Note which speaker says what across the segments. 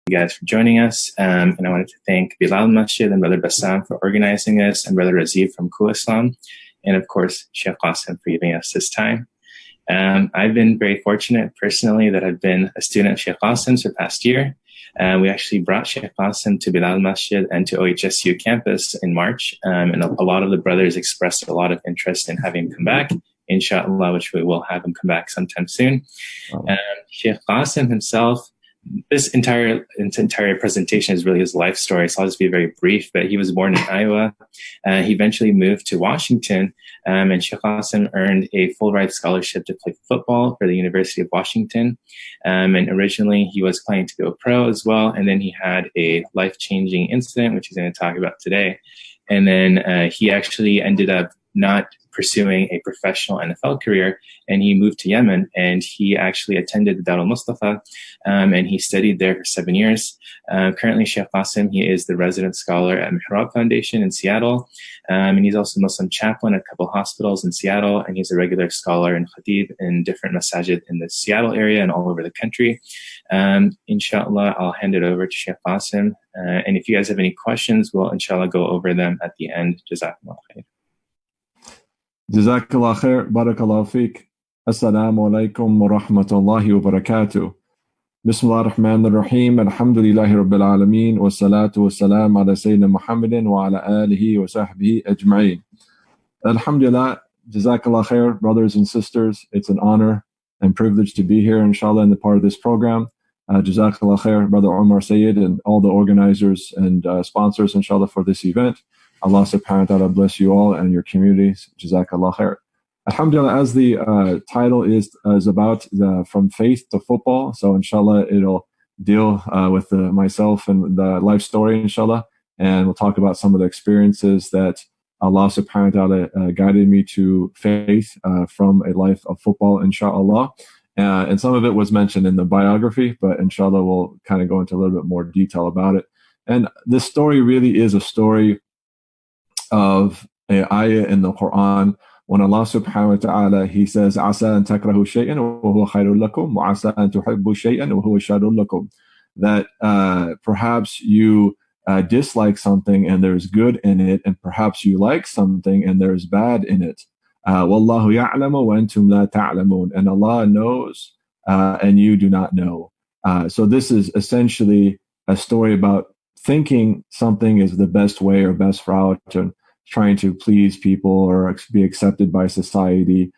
Speaker 1: you guys for joining us. And I wanted to thank Bilal Masjid and Brother Bassam for organizing this, and Brother Razif from Cool Islam, and of course, Sheikh Qasim for giving us this time. I've been very fortunate personally that I've been a student of Sheikh Qasim for the past year. We actually brought Sheikh Qasim to Bilal Masjid and to OHSU campus in March. And a lot of the brothers expressed a lot of interest in having him come back, inshallah, which we will have him come back sometime soon. Sheikh Qasim himself, this entire presentation is really his life story, so I'll just be very brief. But he was born in Iowa. He eventually moved to Washington, and Sheikh Qasim earned a full ride scholarship to play football for the University of Washington. And originally he was planning to go pro as well, and then he had a life-changing incident, which he's going to talk about today. And then he actually ended up not pursuing a professional NFL career, and he moved to Yemen, and he actually attended the Dar al-Mustafa, and he studied there for 7 years. Currently, Sheikh Qasim, he is the resident scholar at Mihrab Foundation in Seattle, and he's also Muslim chaplain at a couple hospitals in Seattle, and he's a regular scholar and khatib in different masajid in the Seattle area and all over the country. Inshallah, I'll hand it over to Sheikh Qasim, and if you guys have any questions, we'll inshallah go over them at the end. Jazakumullah khair.
Speaker 2: Jazakallah khair, barakallahu feek. Assalamu alaikum wa rahmatullahi wa barakatuh. Bismillah ar-Rahman ar-Rahim. Alhamdulillahi Rabbil Alameen. Wa salatu wa salam ala Sayyidina Muhammadin wa ala alihi wa sahbihi ajma'een. Alhamdulillah. Jazakallah khair, brothers and sisters. It's an honor and privilege to be here, inshallah, in the part of this program. Jazakallah khair, Brother Omar Sayyid, and all the organizers and sponsors, inshallah, for this event. Allah subhanahu wa ta'ala bless you all and your communities. Jazakallah khair. Alhamdulillah, as the title is about from faith to football, so inshallah it'll deal with myself and the life story, inshallah, and we'll talk about some of the experiences that Allah subhanahu wa ta'ala guided me to faith from a life of football, inshallah. And some of it was mentioned in the biography, but inshallah we'll kind of go into a little bit more detail about it. And this story really is a story of an ayah in the Quran when Allah subhanahu wa ta'ala, he says, Asa an takrahu shay'an wa huwa khayrun lakum wa asa an tuhibbu shay'an wa huwa sharrun lakum. That perhaps you dislike something and there's good in it, and perhaps you like something and there's bad in it. Wallahu ya'lamu wa antum la ta'lamun. And Allah knows and you do not know. So this is essentially a story about thinking something is the best way or best route, and trying to please people or be accepted by society,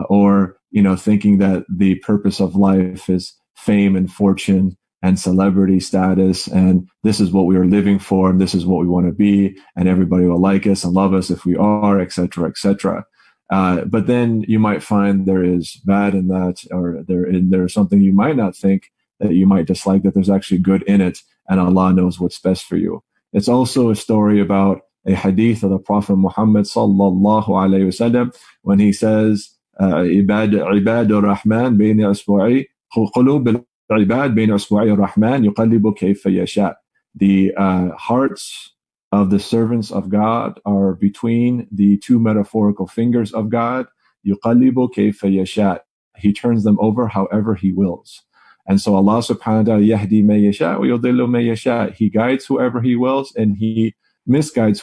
Speaker 2: or thinking that the purpose of life is fame and fortune and celebrity status, and this is what we are living for, and this is what we want to be, and everybody will like us and love us if we are, etc., etc. But then you might find there is bad in that, or there's something you might not think that you might dislike, that there's actually good in it, and Allah knows what's best for you. It's also a story about a hadith of the Prophet Muhammad sallallahu alayhi wasallam when he says, "Ibad ar-Rahman bayna asbu'i qulub al-ibad bayna asbu'i ar-Rahman yuqallibu kayfa yasha." The hearts of the servants of God are between the two metaphorical fingers of God. Yuqallibu kayfa yasha. He turns them over however He wills. And so Allah subhanahu wa ta'ala, yahdi man yasha wa yudillu man yasha. He guides whoever He wills, and He misguides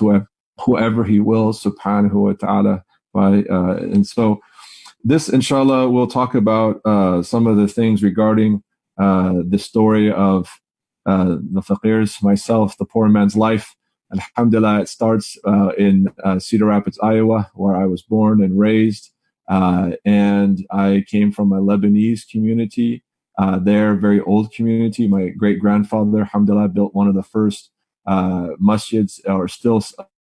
Speaker 2: whoever He wills, subhanahu wa ta'ala. And so this, inshallah, we'll talk about some of the things regarding the story of the faqirs, myself, the poor man's life. Alhamdulillah, it starts in Cedar Rapids, Iowa, where I was born and raised. And I came from a Lebanese community. They're a very old community. My great-grandfather, alhamdulillah, built one of the first masjids, or still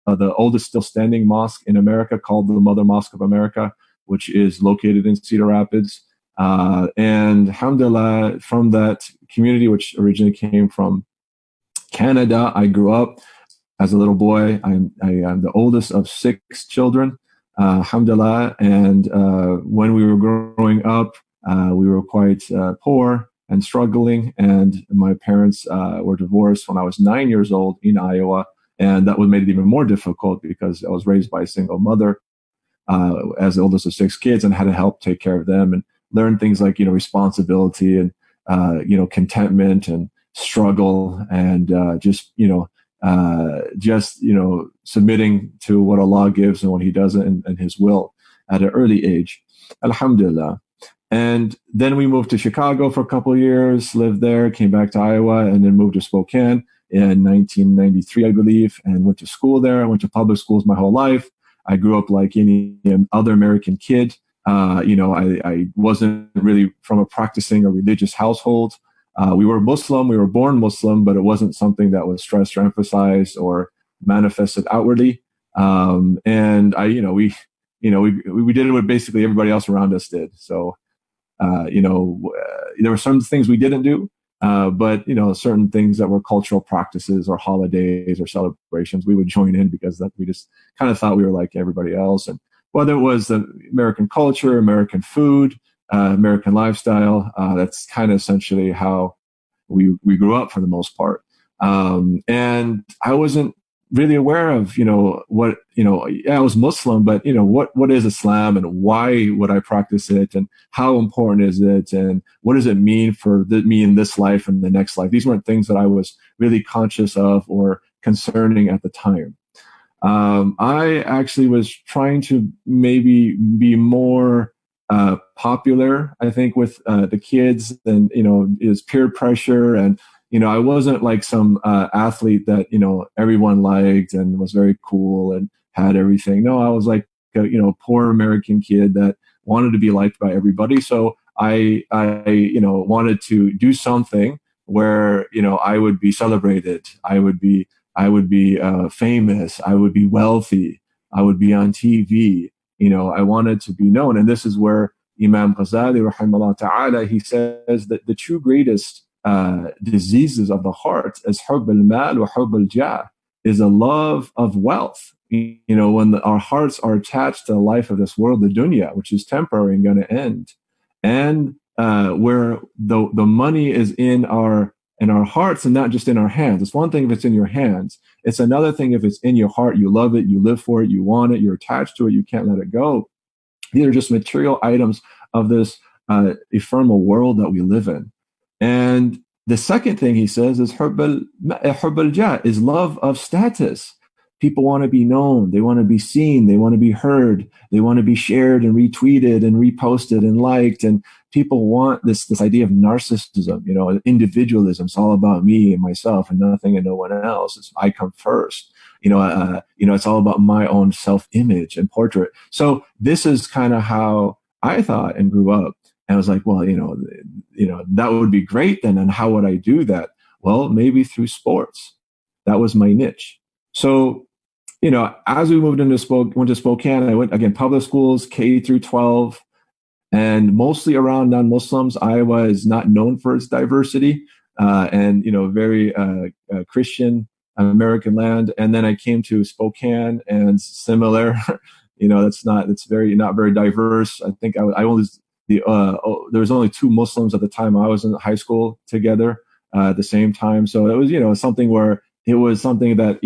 Speaker 2: the oldest still standing mosque in America, called the Mother Mosque of America, which is located in Cedar Rapids. And alhamdulillah, from that community, which originally came from Canada, I grew up as a little boy. I am the oldest of 6 children, alhamdulillah. And when we were growing up, we were quite poor and struggling, and my parents were divorced when I was 9 years old in Iowa, and that would make it even more difficult because I was raised by a single mother as the oldest of 6 kids, and had to help take care of them and learn things like responsibility and contentment and struggle and submitting to what Allah gives and what He does and His will at an early age. Alhamdulillah. And then we moved to Chicago for a couple of years, lived there, came back to Iowa, and then moved to Spokane in 1993, I believe, and went to school there. I went to public schools my whole life. I grew up like any other American kid. I wasn't really from a practicing or religious household. We were Muslim. We were born Muslim, but it wasn't something that was stressed or emphasized or manifested outwardly. We did what basically everybody else around us did. So, there were some things we didn't do, but certain things that were cultural practices or holidays or celebrations, we would join in because that we just kind of thought we were like everybody else. And whether it was the American culture, American food, American lifestyle, that's kind of essentially how we grew up for the most part. And I wasn't really aware of, I was Muslim, but, what is Islam and why would I practice it and how important is it and what does it mean for me in this life and the next life? These weren't things that I was really conscious of or concerning at the time. I actually was trying to maybe be more popular, I think, with the kids and, is peer pressure. And, I wasn't like some athlete that, everyone liked and was very cool and had everything. No, I was like, poor American kid that wanted to be liked by everybody. So I wanted to do something where, I would be celebrated. I would be famous. I would be wealthy. I would be on TV. I wanted to be known. And this is where Imam Ghazali, rahimahullah ta'ala, he says that the two greatest diseases of the heart is hubb al-mal wa hubb al-jah, is a love of wealth. When our hearts are attached to the life of this world, the dunya, which is temporary and going to end, and where the money is in our hearts and not just in our hands. It's one thing if it's in your hands. It's another thing if it's in your heart. You love it, you live for it, you want it, you're attached to it, you can't let it go. These are just material items of this ephemeral world that we live in. And the second thing he says is hubb al-jah, is love of status. People want to be known. They want to be seen. They want to be heard. They want to be shared and retweeted and reposted and liked. And people want this idea of narcissism, individualism. It's all about me and myself and nothing and no one else. I come first. It's all about my own self-image and portrait. So this is kind of how I thought and grew up. And I was like, well, that would be great then. And how would I do that? Well, maybe through sports. That was my niche. So, as we moved went to Spokane, I went again, public schools, K through 12, and mostly around non-Muslims. Iowa is not known for its diversity, and, very Christian American land. And then I came to Spokane and similar, it's not very diverse. I think there was only two Muslims at the time I was in high school together at the same time. So it was, something where it was something that,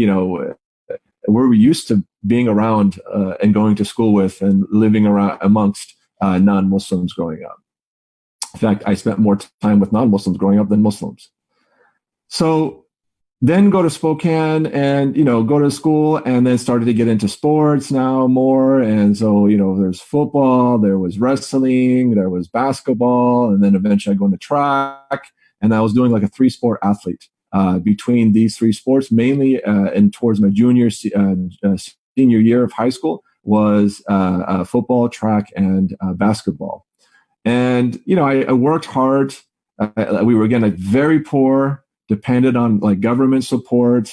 Speaker 2: we're used to being around and going to school with and living around amongst non-Muslims growing up. In fact, I spent more time with non-Muslims growing up than Muslims. So then go to Spokane and, go to school and then started to get into sports now more. And so, there's football, there was wrestling, there was basketball, and then eventually I go into track. And I was doing like a 3-sport athlete between these 3 sports, mainly and towards my senior year of high school was football, track, and basketball. And, I worked hard. We were, again, very poor, depended on like government support,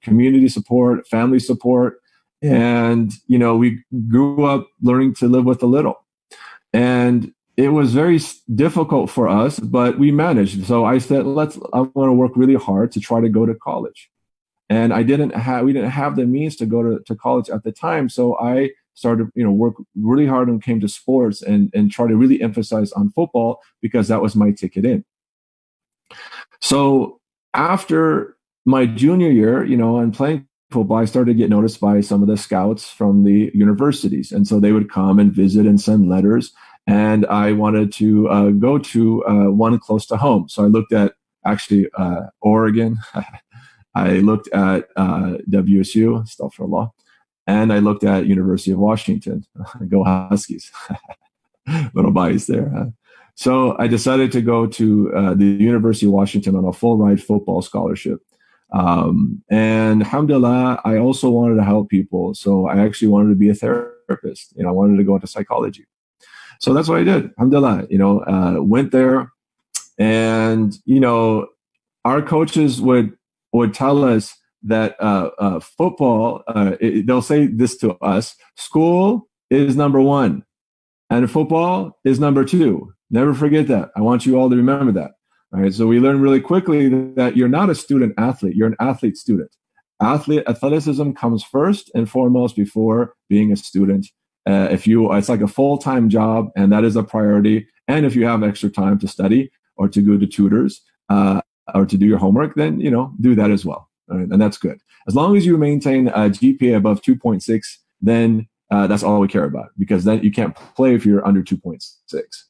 Speaker 2: community support, family support. And, we grew up learning to live with a little. And it was very difficult for us, but we managed. So I said, I want to work really hard to try to go to college. And we didn't have the means to go to college at the time. So I started, work really hard and came to sports and try to really emphasize on football because that was my ticket in. So after my junior year, and playing football, I started to get noticed by some of the scouts from the universities. And so they would come and visit and send letters. And I wanted to go to one close to home. So I looked at actually Oregon. I looked at WSU, astaghfirullah, and I looked at University of Washington. Go Huskies. Little bias there. Huh? So I decided to go to the University of Washington on a full ride football scholarship. And alhamdulillah, I also wanted to help people. So I actually wanted to be a therapist. I wanted to go into psychology. So that's what I did. Alhamdulillah, went there, and, our coaches would tell us that football, they'll say this to us: school is number one and football is number two. Never forget that. I want you all to remember that. All right. So we learned really quickly that you're not a student athlete. You're an athlete student. Athleticism comes first and foremost before being a student. It's like a full-time job, and that is a priority. And if you have extra time to study or to go to tutors or to do your homework, then, do that as well. All right? And that's good. As long as you maintain a GPA above 2.6, then that's all we care about, because then you can't play if you're under 2.6.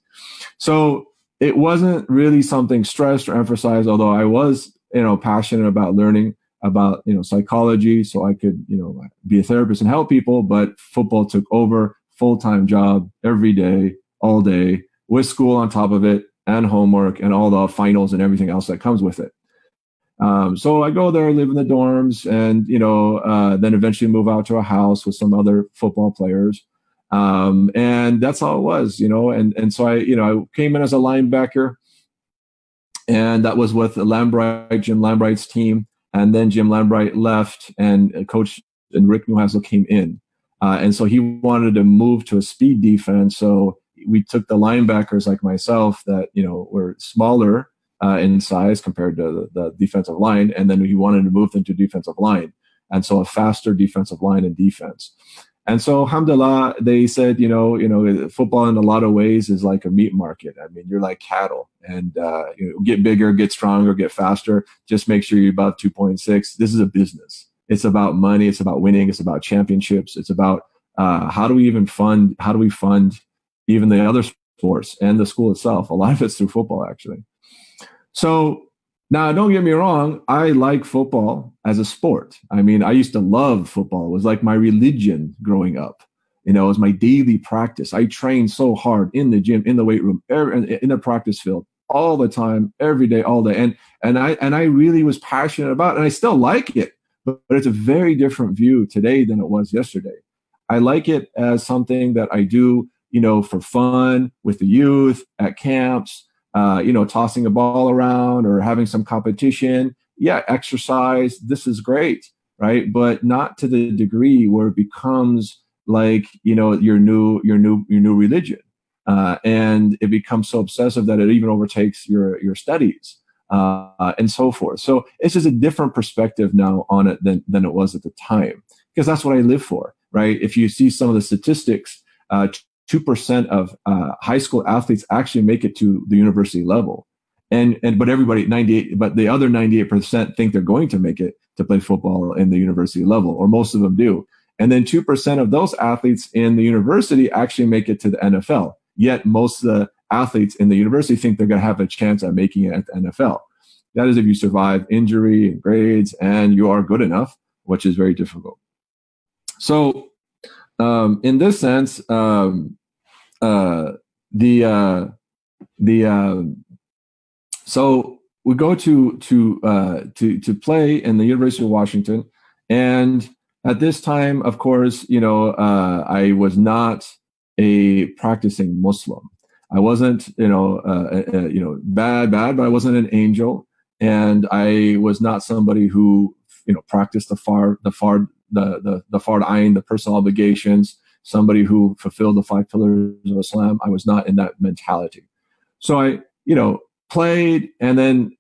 Speaker 2: So it wasn't really something stressed or emphasized, although I was, passionate about learning about, psychology, so I could, be a therapist and help people. But football took over, full-time job, every day, all day, with school on top of it, and homework, and all the finals and everything else that comes with it. So I go there, live in the dorms, and, then eventually move out to a house with some other football players. And that's all it was, and so I came in as a linebacker, and that was with Jim Lambright's team. And then Jim Lambright left, and Coach and Rick Neuheisel came in. And so he wanted to move to a speed defense. So we took the linebackers like myself that, were smaller in size compared to the defensive line. And then he wanted to move them to defensive line. And so a faster defensive line and defense. And so, alhamdulillah, they said, football in a lot of ways is like a meat market. I mean, you're like cattle, and get bigger, get stronger, get faster. Just make sure you're above 2.6. This is a business. It's about money. It's about winning. It's about championships. It's about how do we fund even the other sports and the school itself. A lot of it's through football, actually. So now, don't get me wrong, I like football as a sport. I mean, I used to love football. It was like my religion growing up. It was my daily practice. I trained so hard in the gym, in the weight room, in the practice field, all the time, every day, all day. And I really was passionate about it, and I still like it, but it's a very different view today than it was yesterday. I like it as something that I do, for fun with the youth at camps. Tossing a ball around or having some competition. Yeah, exercise. This is great, right? But not to the degree where it becomes like, your new religion, and it becomes so obsessive that it even overtakes your studies, and so forth. So it's just a different perspective now on it than it was at the time, because that's what I live for, right? If you see some of the statistics, 2% of high school athletes actually make it to the university level, but everybody 98, but the other 98% think they're going to make it to play football in the university level, or most of them do. And then 2% of those athletes in the university actually make it to the NFL. Yet most of the athletes in the university think they're going to have a chance at making it at the NFL. That is if you survive injury and grades and you are good enough, which is very difficult. So in this sense, so we go to play in the University of Washington, and at this time, of course, I was not a practicing Muslim. I wasn't, bad, but I wasn't an angel, and I was not somebody who, practiced the fard ayn, the personal obligations, somebody who fulfilled the 5 pillars of Islam. I was not in that mentality. So I, played, and then,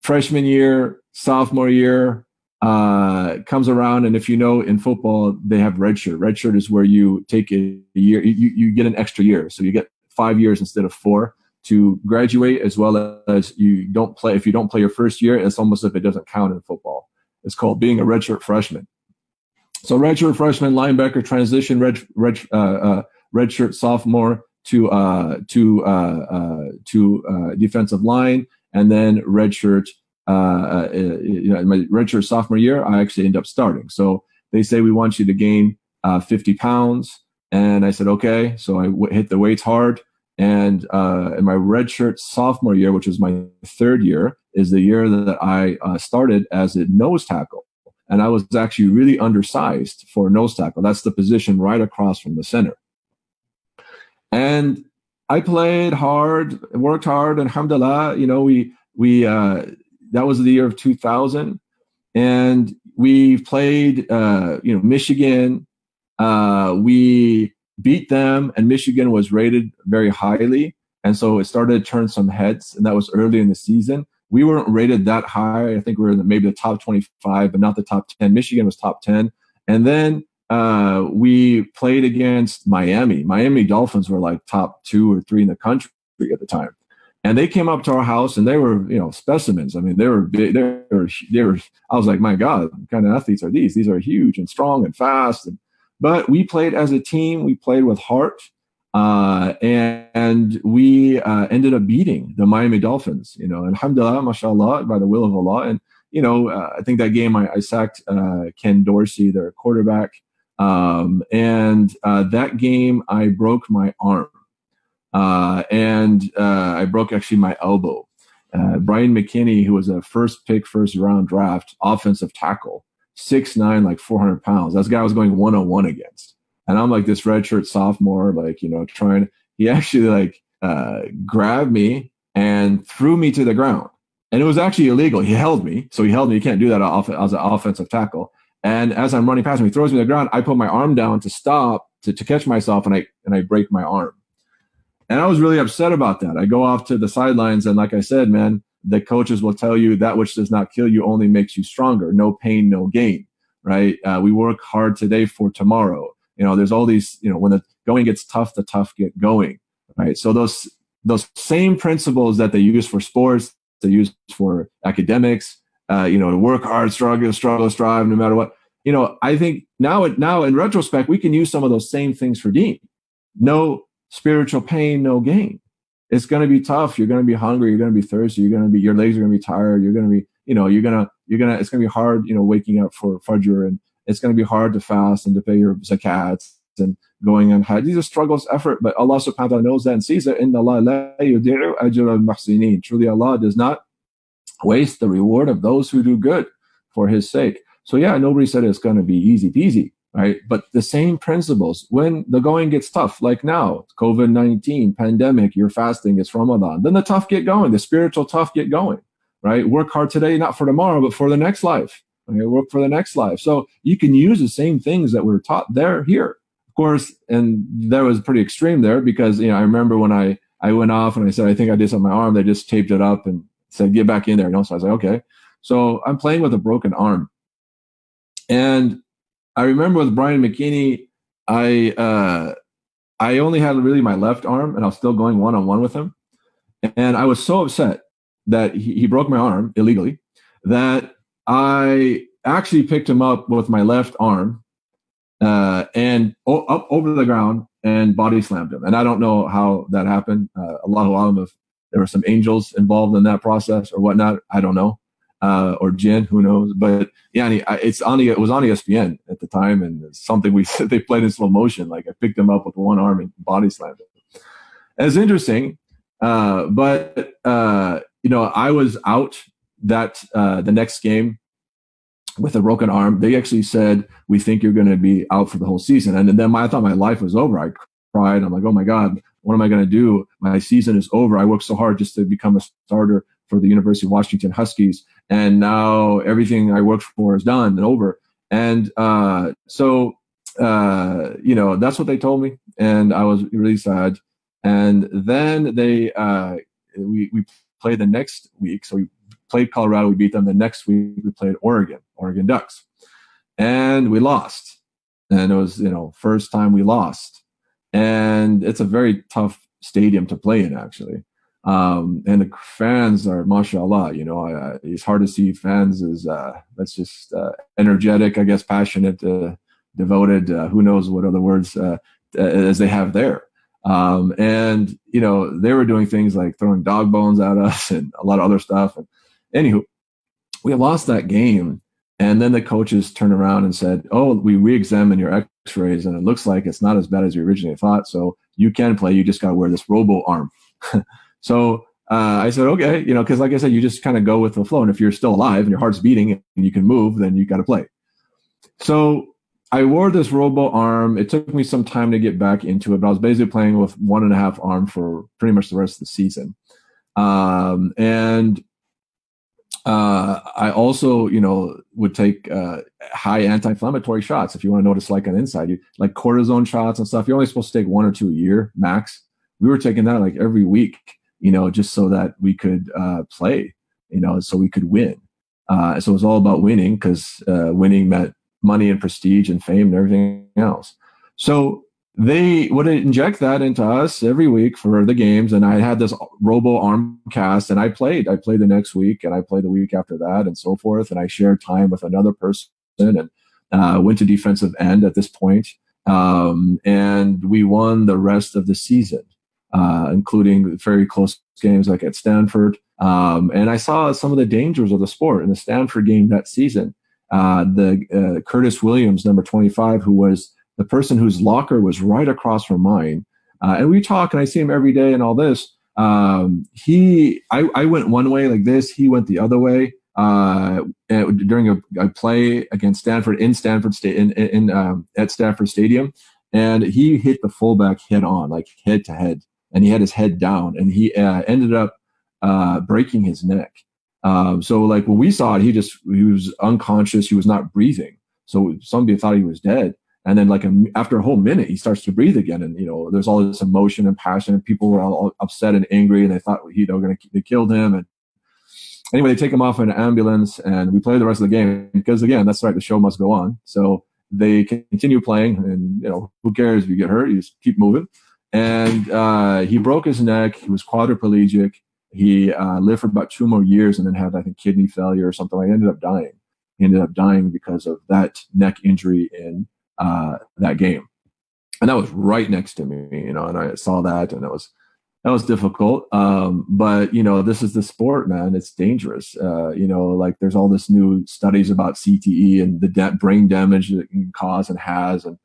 Speaker 2: freshman year, sophomore year comes around, and if in football, they have redshirt. Redshirt is where you take a year, you get an extra year. So you get 5 years instead of 4 to graduate, as well as you don't play. If you don't play your first year, it's almost as if it doesn't count in football. It's called being a redshirt freshman. So redshirt freshman, linebacker, transition, redshirt sophomore to defensive line, And then redshirt, my redshirt sophomore year, I actually ended up starting. So they say we want you to gain 50 pounds. And I said, okay. So I hit the weights hard. And in my redshirt sophomore year, which was my third year, is the year that I started as a nose tackle. And I was actually really undersized for nose tackle. That's the position right across from the center. And I played hard, worked hard, and alhamdulillah, we that was the year of 2000. And we played, Michigan. We beat them, and Michigan was rated very highly. And so it started to turn some heads, and that was early in the season. We weren't rated that high. I think we were in maybe the top 25, but not the top 10. Michigan was top 10. And then we played against Miami. Miami Dolphins were like top 2 or 3 in the country at the time. And they came up to our house, and they were, specimens. I mean, they were big. They were. I was like, my God, what kind of athletes are these? These are huge and strong and fast. But we played as a team. We played with heart, and we ended up beating the Miami Dolphins. Alhamdulillah, mashallah, by the will of Allah. And I think that game I sacked Ken Dorsey, their quarterback, and that game I broke my arm. And I broke actually my elbow. Brian McKinney, who was a first round draft offensive tackle, 6'9", like 400 pounds. That guy I was going 1-on-1 against. And I'm like this redshirt sophomore, trying. He actually grabbed me and threw me to the ground. And it was actually illegal. He held me. So he held me. You can't do that as an offensive tackle. And as I'm running past him, he throws me to the ground. I put my arm down to stop, to catch myself, and I break my arm. And I was really upset about that. I go off to the sidelines, and like I said, man, the coaches will tell you that which does not kill you only makes you stronger. No pain, no gain, right? We work hard today for tomorrow. There's all these, when the going gets tough, the tough get going, right? So those same principles that they use for sports, they use for academics, to work hard, struggle, strive, no matter what. I think now in retrospect, we can use some of those same things for deen. No spiritual pain, no gain. It's going to be tough. You're going to be hungry. You're going to be thirsty. Your legs are going to be tired. You're going to be, it's going to be hard, waking up for Fajr, and it's going to be hard to fast and to pay your zakats and going on Hajj. These are struggles, effort, but Allah subhanahu wa ta'ala knows that and sees it. Inna Allah la yudi'u ajra al-muhsinin. Truly, Allah does not waste the reward of those who do good for His sake. So yeah, nobody said it's going to be easy peasy. Right. But the same principles when the going gets tough, like now, COVID-19, pandemic, you're fasting, it's Ramadan. Then the tough get going, the spiritual tough get going. Right. Work hard today, not for tomorrow, but for the next life. Okay? Work for the next life. So you can use the same things that were taught here. Of course, and that was pretty extreme there because, I remember when I went off and I said, I think I did something on my arm, they just taped it up and said, get back in there. So I was like, okay. So I'm playing with a broken arm. And I remember with Brian McKinney, I only had really my left arm, and I was still going 1-on-1 with him. And I was so upset that he broke my arm illegally that I actually picked him up with my left arm and up over the ground and body slammed him. And I don't know how that happened. Allahu Alam, if there were some angels involved in that process or whatnot, I don't know. Or jinn, who knows? But yeah, it was on ESPN at the time, and it's something they played in slow motion. Like I picked him up with one arm and body slammed him. It's interesting, but I was out the next game with a broken arm. They actually said, "We think you're going to be out for the whole season." And then I thought my life was over. I cried. I'm like, "Oh my God, what am I going to do? My season is over. I worked so hard just to become a starter for the University of Washington Huskies. And now everything I worked for is done and over." And so that's what they told me. And I was really sad. And then we played the next week. So we played Colorado. We beat them. The next week we played Oregon Ducks. And we lost. And it was, first time we lost. And it's a very tough stadium to play in, actually. And the fans are, mashallah, it's hard to see fans as, that's just, energetic, I guess, passionate, devoted, who knows what other words, as they have there. And, they were doing things like throwing dog bones at us and a lot of other stuff. And anywho, we lost that game. And then the coaches turned around and said, oh, we re-examined your x-rays and it looks like it's not as bad as you originally thought. So you can play. You just got to wear this robo arm. So I said, okay, because like I said, you just kind of go with the flow. And if you're still alive and your heart's beating and you can move, then you got to play. So I wore this robo arm. It took me some time to get back into it, but I was basically playing with 1.5 arm for pretty much the rest of the season. I also, would take high anti-inflammatory shots. If you want to notice, like on the inside, like cortisone shots and stuff. You're only supposed to take 1 or 2 a year max. We were taking that like every week, just so that we could play, so we could win. So it was all about winning because winning meant money and prestige and fame and everything else. So they would inject that into us every week for the games. And I had this robo arm cast and I played the next week and I played the week after that and so forth. And I shared time with another person and went to defensive end at this point. And we won the rest of the season, including very close games like at Stanford. And I saw some of the dangers of the sport in the Stanford game that season. The Curtis Williams, number 25, who was the person whose locker was right across from mine. And we talk and I see him every day and all this. I went one way like this. He went the other way during a play against Stanford in Stanford at Stanford Stadium. And he hit the fullback head on, like head to head. And he had his head down and he ended up breaking his neck. So like when we saw it, he was unconscious. He was not breathing. So somebody thought he was dead. And then like after a whole minute, he starts to breathe again. And, there's all this emotion and passion and people were all upset and angry and they thought, they killed him. And anyway, they take him off in an ambulance and we play the rest of the game because again, that's right. The show must go on. So they continue playing and, who cares if you get hurt, you just keep moving. And he broke his neck. He was quadriplegic. He lived for about 2 more years and then had, I think, kidney failure or something. He ended up dying. He ended up dying because of that neck injury in that game. And that was right next to me, and I saw that and that was difficult. But, this is the sport, man. It's dangerous. Like there's all this new studies about CTE and the brain damage that it can cause and has and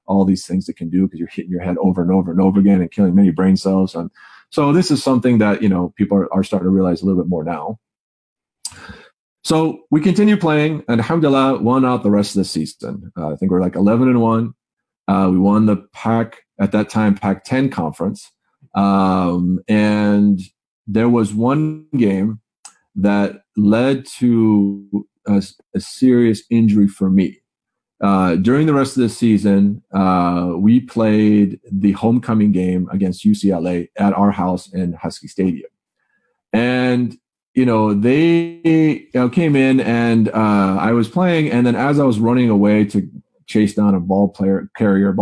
Speaker 2: all these things it can do because you're hitting your head over and over and over again and killing many brain cells. And so this is something that, people are starting to realize a little bit more now. So we continue playing and alhamdulillah won out the rest of the season. I think we're like 11-1. We won the at that time, Pac-10 conference. And there was one game that led to a serious injury for me. During the rest of the season, we played the homecoming game against UCLA at our house in Husky Stadium. And, they came in and I was playing. And then as I was running away to chase down a ball carrier,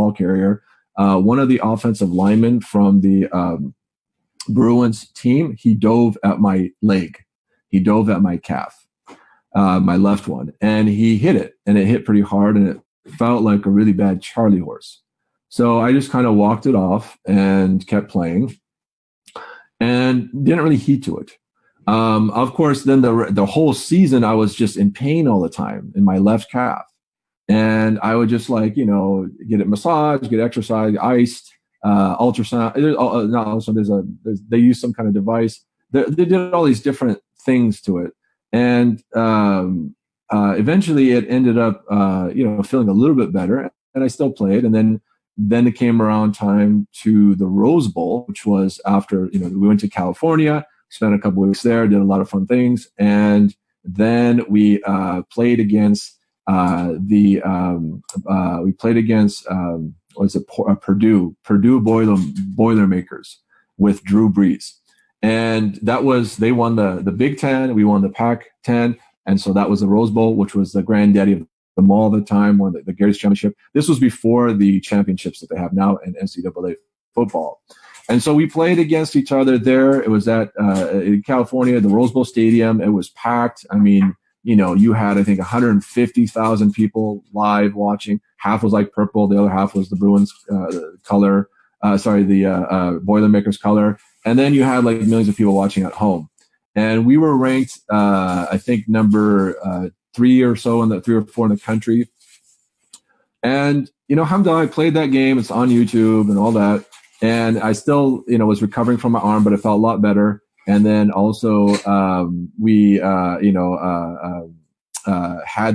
Speaker 2: one of the offensive linemen from the Bruins team, he dove at my leg. He dove at my calf. My left one, and he hit it, and it hit pretty hard, and it felt like a really bad Charlie horse. So I just kind of walked it off and kept playing, and didn't really heed to it. Of course, then the whole season I was just in pain all the time in my left calf, and I would just get it massaged, get exercise, iced, ultrasound. Not ultrasound. They use some kind of device. They did all these different things to it. And eventually it ended up, feeling a little bit better, and I still played. And then it came around time to the Rose Bowl, which was after, we went to California, spent a couple weeks there, did a lot of fun things. And then we played against Purdue Boilermakers with Drew Brees. And they won the Big Ten. We won the Pac-10. And so that was the Rose Bowl, which was the granddaddy of them all at the time, won the greatest championship. This was before the championships that they have now in NCAA football. And so we played against each other there. It was in California, the Rose Bowl Stadium. It was packed. I mean, you had, I think, 150,000 people live watching. Half was like purple. The other half was the Bruins color. Boilermakers color. And then you had like millions of people watching at home. And we were ranked, I think, number 3 or so, 3 or 4 in the country. And, alhamdulillah, I played that game. It's on YouTube and all that. And I still, was recovering from my arm, but it felt a lot better. And then also, we, had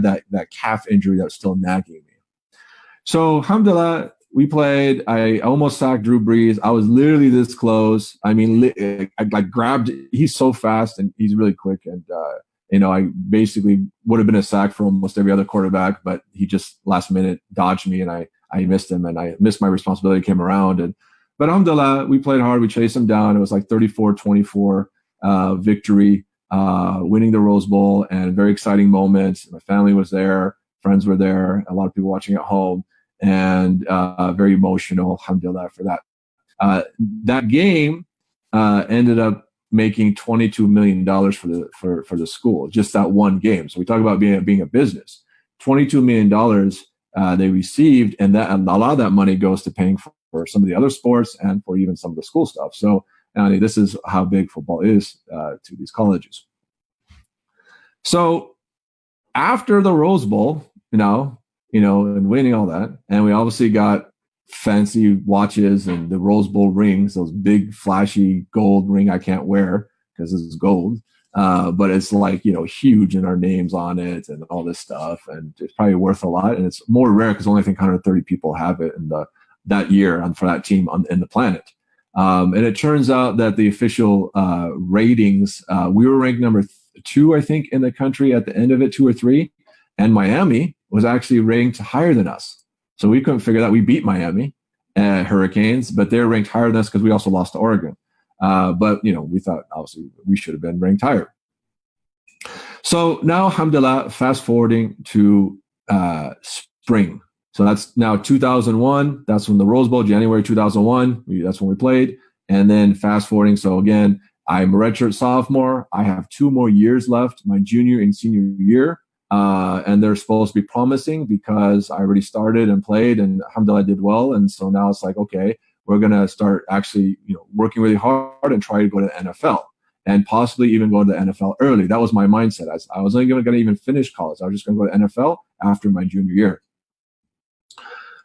Speaker 2: that calf injury that was still nagging me. So, alhamdulillah, we played. I almost sacked Drew Brees. I was literally this close. I mean, I grabbed. He's so fast and he's really quick. And, I basically would have been a sack for almost every other quarterback, but he just last minute dodged me and I missed him and I missed my responsibility, came around. But alhamdulillah, we played hard. We chased him down. It was like 34-24 victory, winning the Rose Bowl, and very exciting moments. My family was there. Friends were there. A lot of people watching at home. And very emotional, alhamdulillah, for that. That game ended up making $22 million for the school, just that one game. So we talk about being a business. $22 million they received, and a lot of that money goes to paying for some of the other sports and for even some of the school stuff. So this is how big football is to these colleges. So after the Rose Bowl, and winning all that, and we obviously got fancy watches and the Rose Bowl rings, those big flashy gold ring I can't wear because this is gold, but it's like huge and our names on it and all this stuff, and it's probably worth a lot, and it's more rare because only I think 130 people have it in that year for that team in the planet. And it turns out that the official ratings, we were ranked number 2, I think, in the country at the end of it, 2 or 3, and Miami was actually ranked higher than us. So we couldn't figure that. We beat Miami Hurricanes, but they're ranked higher than us because we also lost to Oregon. But, we thought, obviously, we should have been ranked higher. So now, alhamdulillah, fast forwarding to spring. So that's now 2001. That's when the Rose Bowl, January 2001. That's when we played. And then fast forwarding. So again, I'm a redshirt sophomore. I have 2 more years left, my junior and senior year. And they're supposed to be promising because I already started and played, and alhamdulillah, I did well. And so now it's like, okay, we're going to start actually, working really hard and try to go to the NFL and possibly even go to the NFL early. That was my mindset. I was only going to even finish college. I was just going to go to NFL after my junior year.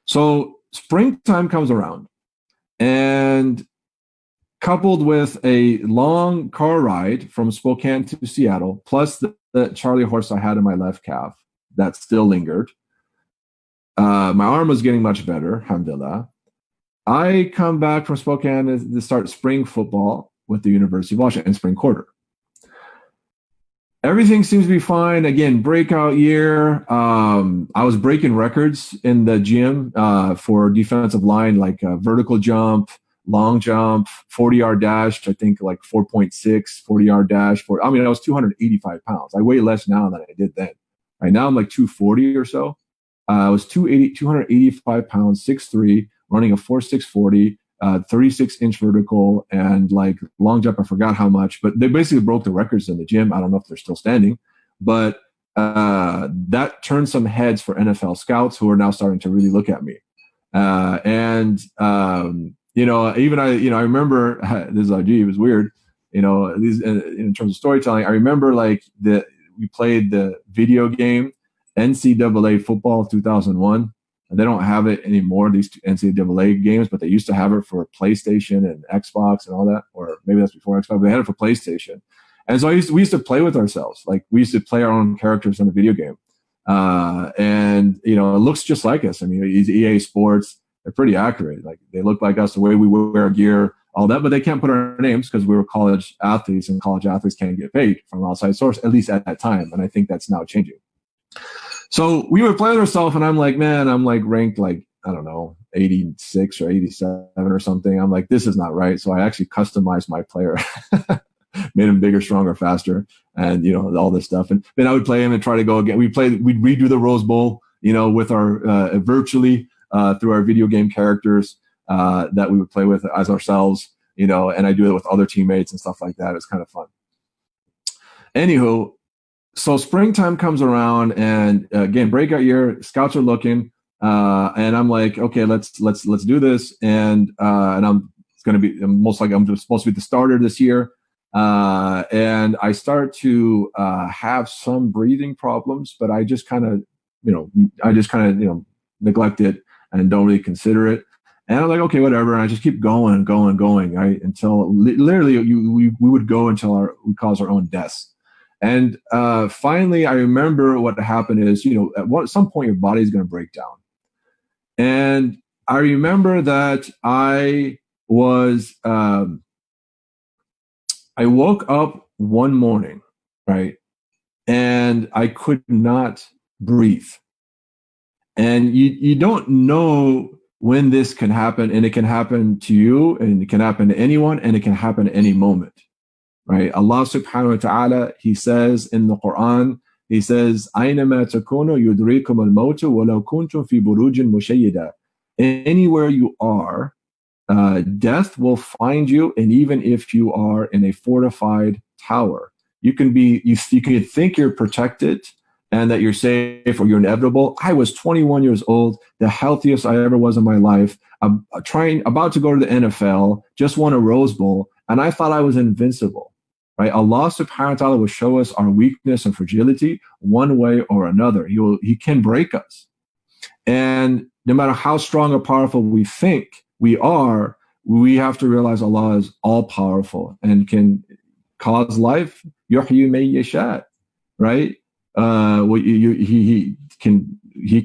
Speaker 2: So springtime comes around, and coupled with a long car ride from Spokane to Seattle, plus the Charlie horse I had in my left calf that still lingered. My arm was getting much better, alhamdulillah. I come back from Spokane to start spring football with the University of Washington, spring quarter. Everything seems to be fine. Again, breakout year. I was breaking records in the gym for defensive line, like vertical jump, long jump, 40-yard dash, I think like 4.6, 40-yard dash. I was 285 pounds. I weigh less now than I did then. Right now I'm like 240 or so. I was 285 pounds, 6'3", running a 4.6 40, 36-inch vertical, and like long jump, I forgot how much, but they basically broke the records in the gym. I don't know if they're still standing, but that turned some heads for NFL scouts who are now starting to really look at me. Even I remember this is it was weird, these in terms of storytelling. I remember like we played the video game NCAA football 2001. They don't have it anymore, these NCAA games, but they used to have it for PlayStation and Xbox and all that, or maybe that's before Xbox, but they had it for PlayStation. And so we used to play with ourselves. Like we used to play our own characters in the video game. It looks just like us. I mean, it's EA Sports. They're pretty accurate. Like they look like us, the way we wear our gear, all that, but they can't put our names because we were college athletes, and college athletes can't get paid from outside source, at least at that time. And I think that's now changing. So we would play with ourselves, and I'm like ranked like, I don't know, 86 or 87 or something. I'm like, this is not right. So I actually customized my player, made him bigger, stronger, faster, and all this stuff. And then I would play him and try to go again. We'd redo the Rose Bowl, with our virtually through our video game characters that we would play with as ourselves, and I do it with other teammates and stuff like that. It's kind of fun. Anywho, so springtime comes around, and again, breakout year, scouts are looking. And I'm like, okay, let's do this. And I'm most likely I'm supposed to be the starter this year. And I start to have some breathing problems, but I just kind of, neglect it and don't really consider it. And I'm like, okay, whatever. And I just keep going, right? Until literally we would go until we cause our own deaths. And finally, I remember what happened is, at some point your body is going to break down. And I remember that I woke up one morning, right? And I could not breathe. And you don't know when this can happen, and it can happen to you, and it can happen to anyone, and it can happen at any moment, right? Allah subhanahu wa ta'ala, He says in the Quran, He says, أَيْنَمَا تَكُونُوا يُدْرِيكُمُ الْمَوْتُ وَلَوْ كُنْتُمْ فِي بُرُوجٍ مُشَيِّدَةٍ. Anywhere you are, death will find you, and even if you are in a fortified tower, you can think you're protected and that you're safe or you're inevitable. I was 21 years old, the healthiest I ever was in my life. I'm about to go to the NFL, just won a Rose Bowl, and I thought I was invincible. Right? Allah subhanahu wa ta'ala will show us our weakness and fragility one way or another. He can break us. And no matter how strong or powerful we think we are, we have to realize Allah is all powerful and can cause life. Yuhyi may yasha, right? He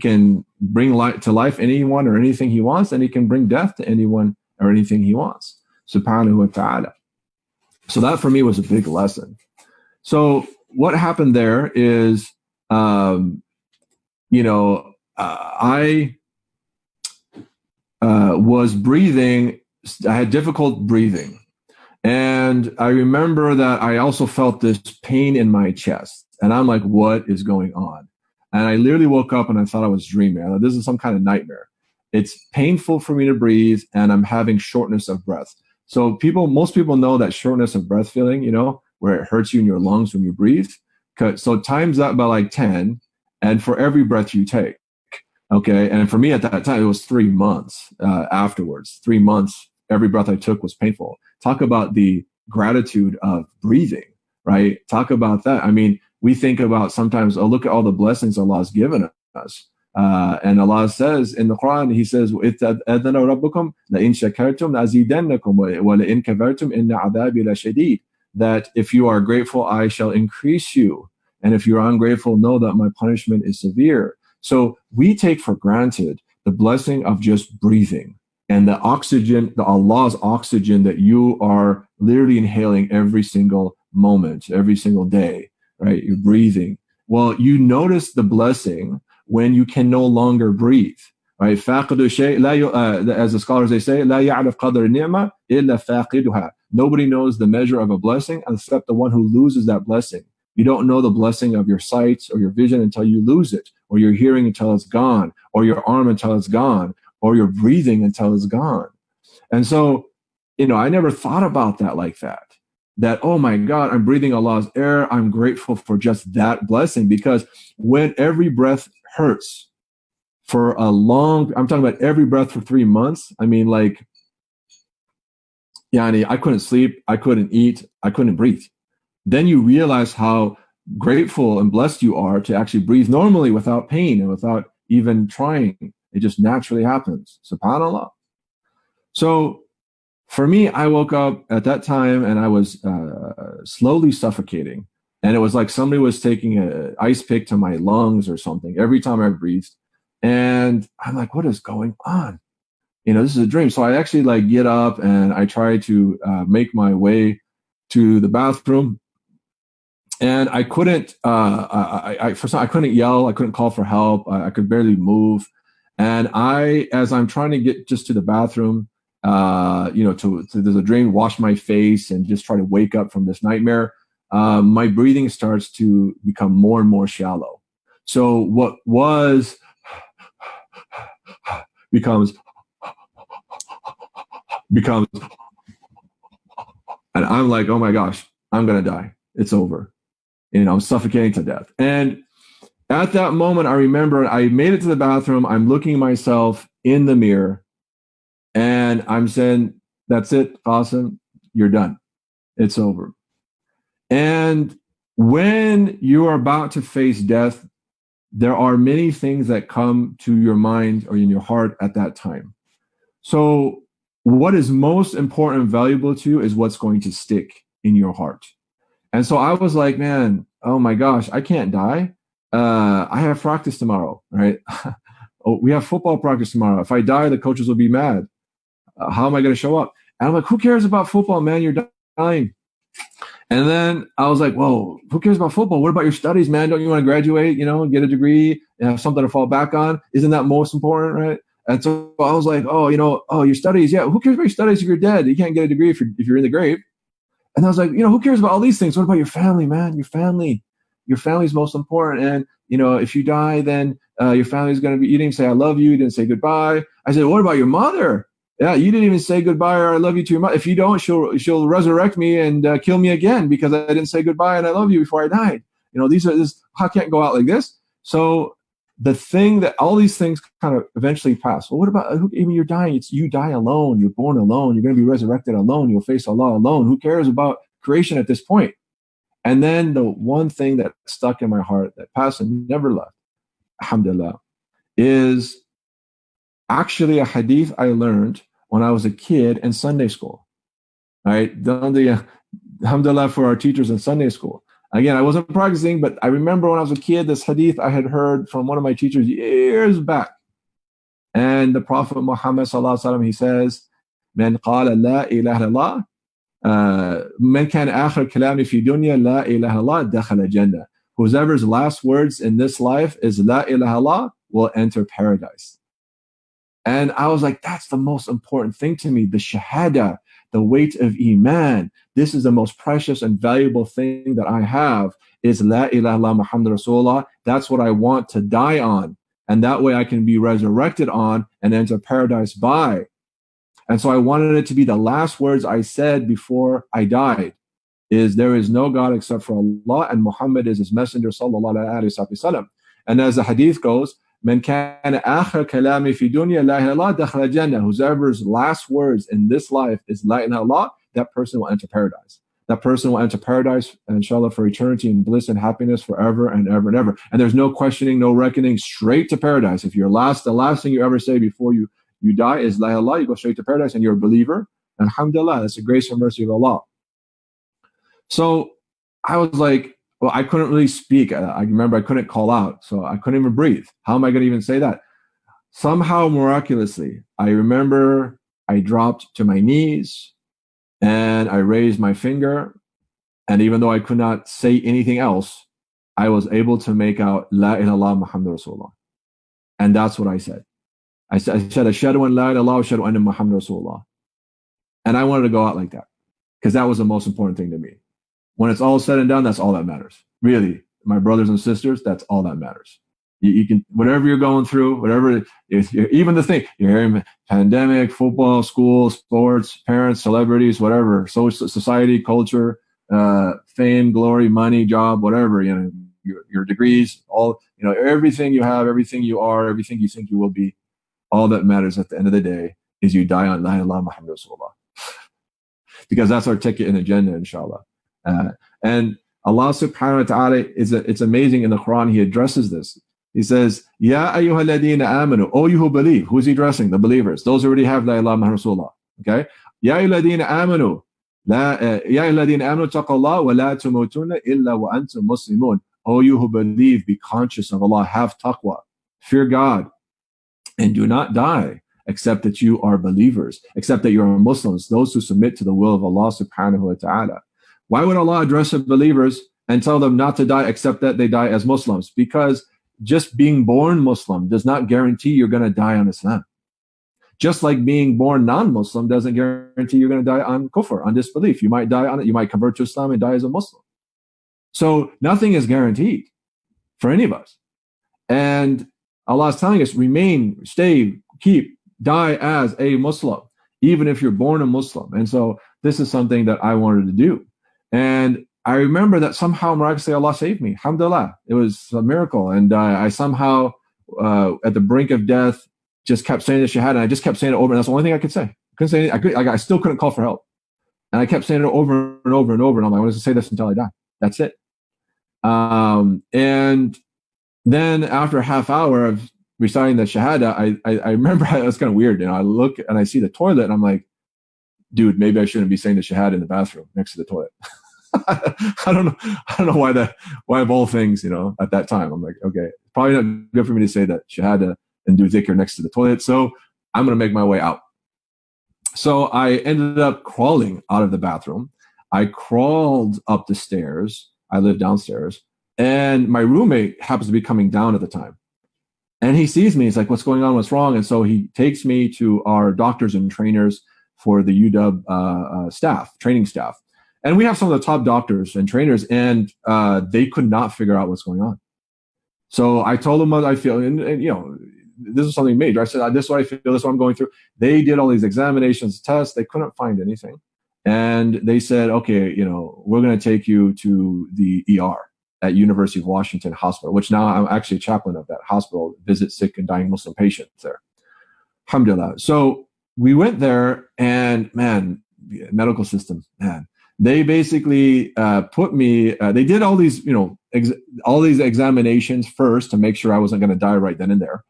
Speaker 2: can bring life to life anyone or anything He wants, and He can bring death to anyone or anything He wants. Subhanahu wa ta'ala. So that for me was a big lesson. So what happened there is, I was breathing. I had difficult breathing. And I remember that I also felt this pain in my chest. And I'm like, what is going on? And I literally woke up and I thought I was dreaming. I thought, this is some kind of nightmare. It's painful for me to breathe, and I'm having shortness of breath. So most people know that shortness of breath feeling, where it hurts you in your lungs when you breathe. So times that by like 10, and for every breath you take. Okay. And for me at that time, it was 3 months afterwards. 3 months, every breath I took was painful. Talk about the gratitude of breathing, right? Talk about that. I mean, we think about sometimes, look at all the blessings Allah has given us. And Allah says in the Quran, He says, وَإِذْ أَذَنَ رَبُّكُمْ لَإِن شَكَرْتُمْ لَأَزِيدَنَّكُمْ وَلَإِن كَفَرْتُمْ إِنَّ عَذَابِي لَشَدِيدٌ. That if you are grateful, I shall increase you. And if you're ungrateful, know that my punishment is severe. So we take for granted the blessing of just breathing and the oxygen, the Allah's oxygen that you are literally inhaling every single moment, every single day, right? You're breathing. Well, you notice the blessing when you can no longer breathe, right? فَاقِدُ الشَّيْء as the scholars, they say, لَا يَعْرِفْ قَدْرَ النِّعْمَةِ إِلَّا فَاقِدُهَا. Nobody knows the measure of a blessing except the one who loses that blessing. You don't know the blessing of your sight or your vision until you lose it, or your hearing until it's gone, or your arm until it's gone, or your breathing until it's gone. And so, I never thought about that like that. That, oh my God, I'm breathing Allah's air. I'm grateful for just that blessing, because when every breath hurts for I'm talking about every breath for 3 months. I mean, like, I couldn't sleep. I couldn't eat. I couldn't breathe. Then you realize how grateful and blessed you are to actually breathe normally without pain and without even trying. It just naturally happens. SubhanAllah. So for me, I woke up at that time and I was slowly suffocating. And it was like somebody was taking an ice pick to my lungs or something every time I breathed. And I'm like, what is going on? This is a dream. So I actually get up and I try to make my way to the bathroom. And I couldn't, I couldn't yell. I couldn't call for help. I could barely move. And as I'm trying to get just to the bathroom, there's a drain, wash my face and just try to wake up from this nightmare, my breathing starts to become more and more shallow. So what was becomes, and I'm like, oh my gosh, I'm going to die. It's over. I'm suffocating to death. And At that moment, I remember I made it to the bathroom. I'm looking at myself in the mirror and I'm saying, that's it, Qasim, you're done. It's over. And when you are about to face death, there are many things that come to your mind or in your heart at that time. So, what is most important and valuable to you is what's going to stick in your heart. And so I was like, man, oh my gosh, I can't die. I have practice tomorrow, right? Oh, we have football practice tomorrow. If I die, the coaches will be mad. How am I going to show up? And I'm like, who cares about football, man? You're dying. And then I was like, whoa, who cares about football? What about your studies, man? Don't you want to graduate, get a degree and have something to fall back on? Isn't that most important, right? And so I was like, oh, your studies. Yeah, who cares about your studies if you're dead? You can't get a degree if you're in the grave. And I was like, who cares about all these things? What about your family, man? Your family. Your family's most important. And, if you die, then your family's going to be, you didn't say, I love you. You didn't say goodbye. I said, what about your mother? Yeah, you didn't even say goodbye or I love you to your mother. If you don't, she'll resurrect me and kill me again because I didn't say goodbye and I love you before I died. I can't go out like this. So the thing that all these things kind of eventually pass. Well, what about, you're dying? You die alone. You're born alone. You're going to be resurrected alone. You'll face Allah alone. Who cares about creation at this point? And then the one thing that stuck in my heart that passed and never left, alhamdulillah, is actually a hadith I learned when I was a kid in Sunday school. All right. Alhamdulillah for our teachers in Sunday school. Again, I wasn't practicing, but I remember when I was a kid, this hadith I had heard from one of my teachers years back. And the Prophet Muhammad sallallahu alaihi wasallam, he says, "Man qala la ilaha illallah, man kana akhir kalami fi dunya la ilaha illallah dakhala jannah." Whoever's last words in this life is la ilaha illallah will enter paradise. And I was like, that's the most important thing to me, the shahada, the weight of iman. This is the most precious and valuable thing that I have is la ilaha illallah Muhammad Rasulullah. That's what I want to die on. And that way I can be resurrected on and enter paradise by. And so I wanted it to be the last words I said before I died is there is no God except for Allah and Muhammad is his messenger sallallahu alaihi wasallam. And as the hadith goes, "Man kana akhir kalami fi dunya la ilaha illallah dakhala jannah." Whoever's last words in this life is la ilaha illallah, that person will enter paradise. That person will enter paradise, inshallah, for eternity and bliss and happiness forever and ever and ever. And there's no questioning, no reckoning, straight to paradise. If the last thing you ever say before you die is la ilaha illallah, you go straight to paradise and you're a believer. And alhamdulillah, that's the grace and mercy of Allah. So I was like, well, I couldn't really speak. I remember I couldn't call out, so I couldn't even breathe. How am I going to even say that? Somehow, miraculously, I remember I dropped to my knees and I raised my finger. And even though I could not say anything else, I was able to make out La ilaha illallah Muhammad Rasulullah. And that's what I said. I said, Ashhadu an la ilaha illallah wa ashhadu anna Muhammad Rasulullah. And I wanted to go out like that because that was the most important thing to me. When it's all said and done, that's all that matters. Really, my brothers and sisters, that's all that matters. You can, whatever you're going through, even the thing, you're hearing pandemic, football, school, sports, parents, celebrities, whatever, social, society, culture, fame, glory, money, job, whatever, your degrees, all, everything you have, everything you are, everything you think you will be, all that matters at the end of the day is you die on La ilaha illallah Muhammad Rasulullah. Because that's our ticket in the Jannah, inshallah. And Allah subhanahu wa ta'ala, it's amazing in the Quran, he addresses this. He says, Ya ayyuhalladina amanu, O you who believe. Who's he addressing? The believers. Those who already have La ilaha illallah Rasulullah. Okay? Ya ayyuhalladina amanu, Ya ayyuhalladina amanu taqallah wa la tumutunna illa wa antum muslimun. O you who believe, be conscious of Allah, have taqwa, fear God, and do not die except that you are believers, except that you are Muslims, those who submit to the will of Allah subhanahu wa ta'ala. Why would Allah address the believers and tell them not to die except that they die as Muslims? Because just being born Muslim does not guarantee you're going to die on Islam. Just like being born non-Muslim doesn't guarantee you're going to die on kufr, on disbelief. You might die on it. You might convert to Islam and die as a Muslim. So nothing is guaranteed for any of us. And Allah is telling us, remain, stay, keep, die as a Muslim, even if you're born a Muslim. And so this is something that I wanted to do. And I remember that somehow miraculously Allah saved me. Alhamdulillah. It was a miracle. And I somehow, at the brink of death, just kept saying the shahada. And I just kept saying it over. And that's the only thing I could say. I couldn't say anything. I still couldn't call for help. And I kept saying it over and over and over. And I'm like, I want to say this until I die. That's it. And then after a half hour of reciting the shahada, I remember it was kind of weird. I look and I see the toilet and I'm like, dude, maybe I shouldn't be saying the shahada in the bathroom next to the toilet. I don't know why of all things, at that time, I'm like, okay, probably not good for me to say that shahada and do dhikr next to the toilet. So I'm going to make my way out. So I ended up crawling out of the bathroom. I crawled up the stairs. I lived downstairs, and my roommate happens to be coming down at the time. And he sees me. He's like, what's going on? What's wrong? And so he takes me to our doctors and trainers for the UW training staff. And we have some of the top doctors and trainers, and they could not figure out what's going on. So I told them what I feel, and this is something major. I said, this is what I feel, this is what I'm going through. They did all these examinations, tests. They couldn't find anything. And they said, okay, we're going to take you to the ER at University of Washington Hospital, which now I'm actually a chaplain of that hospital, visit sick and dying Muslim patients there. Alhamdulillah. So we went there, and man, medical system, man. They basically put me. They did all these, all these examinations first to make sure I wasn't going to die right then and there.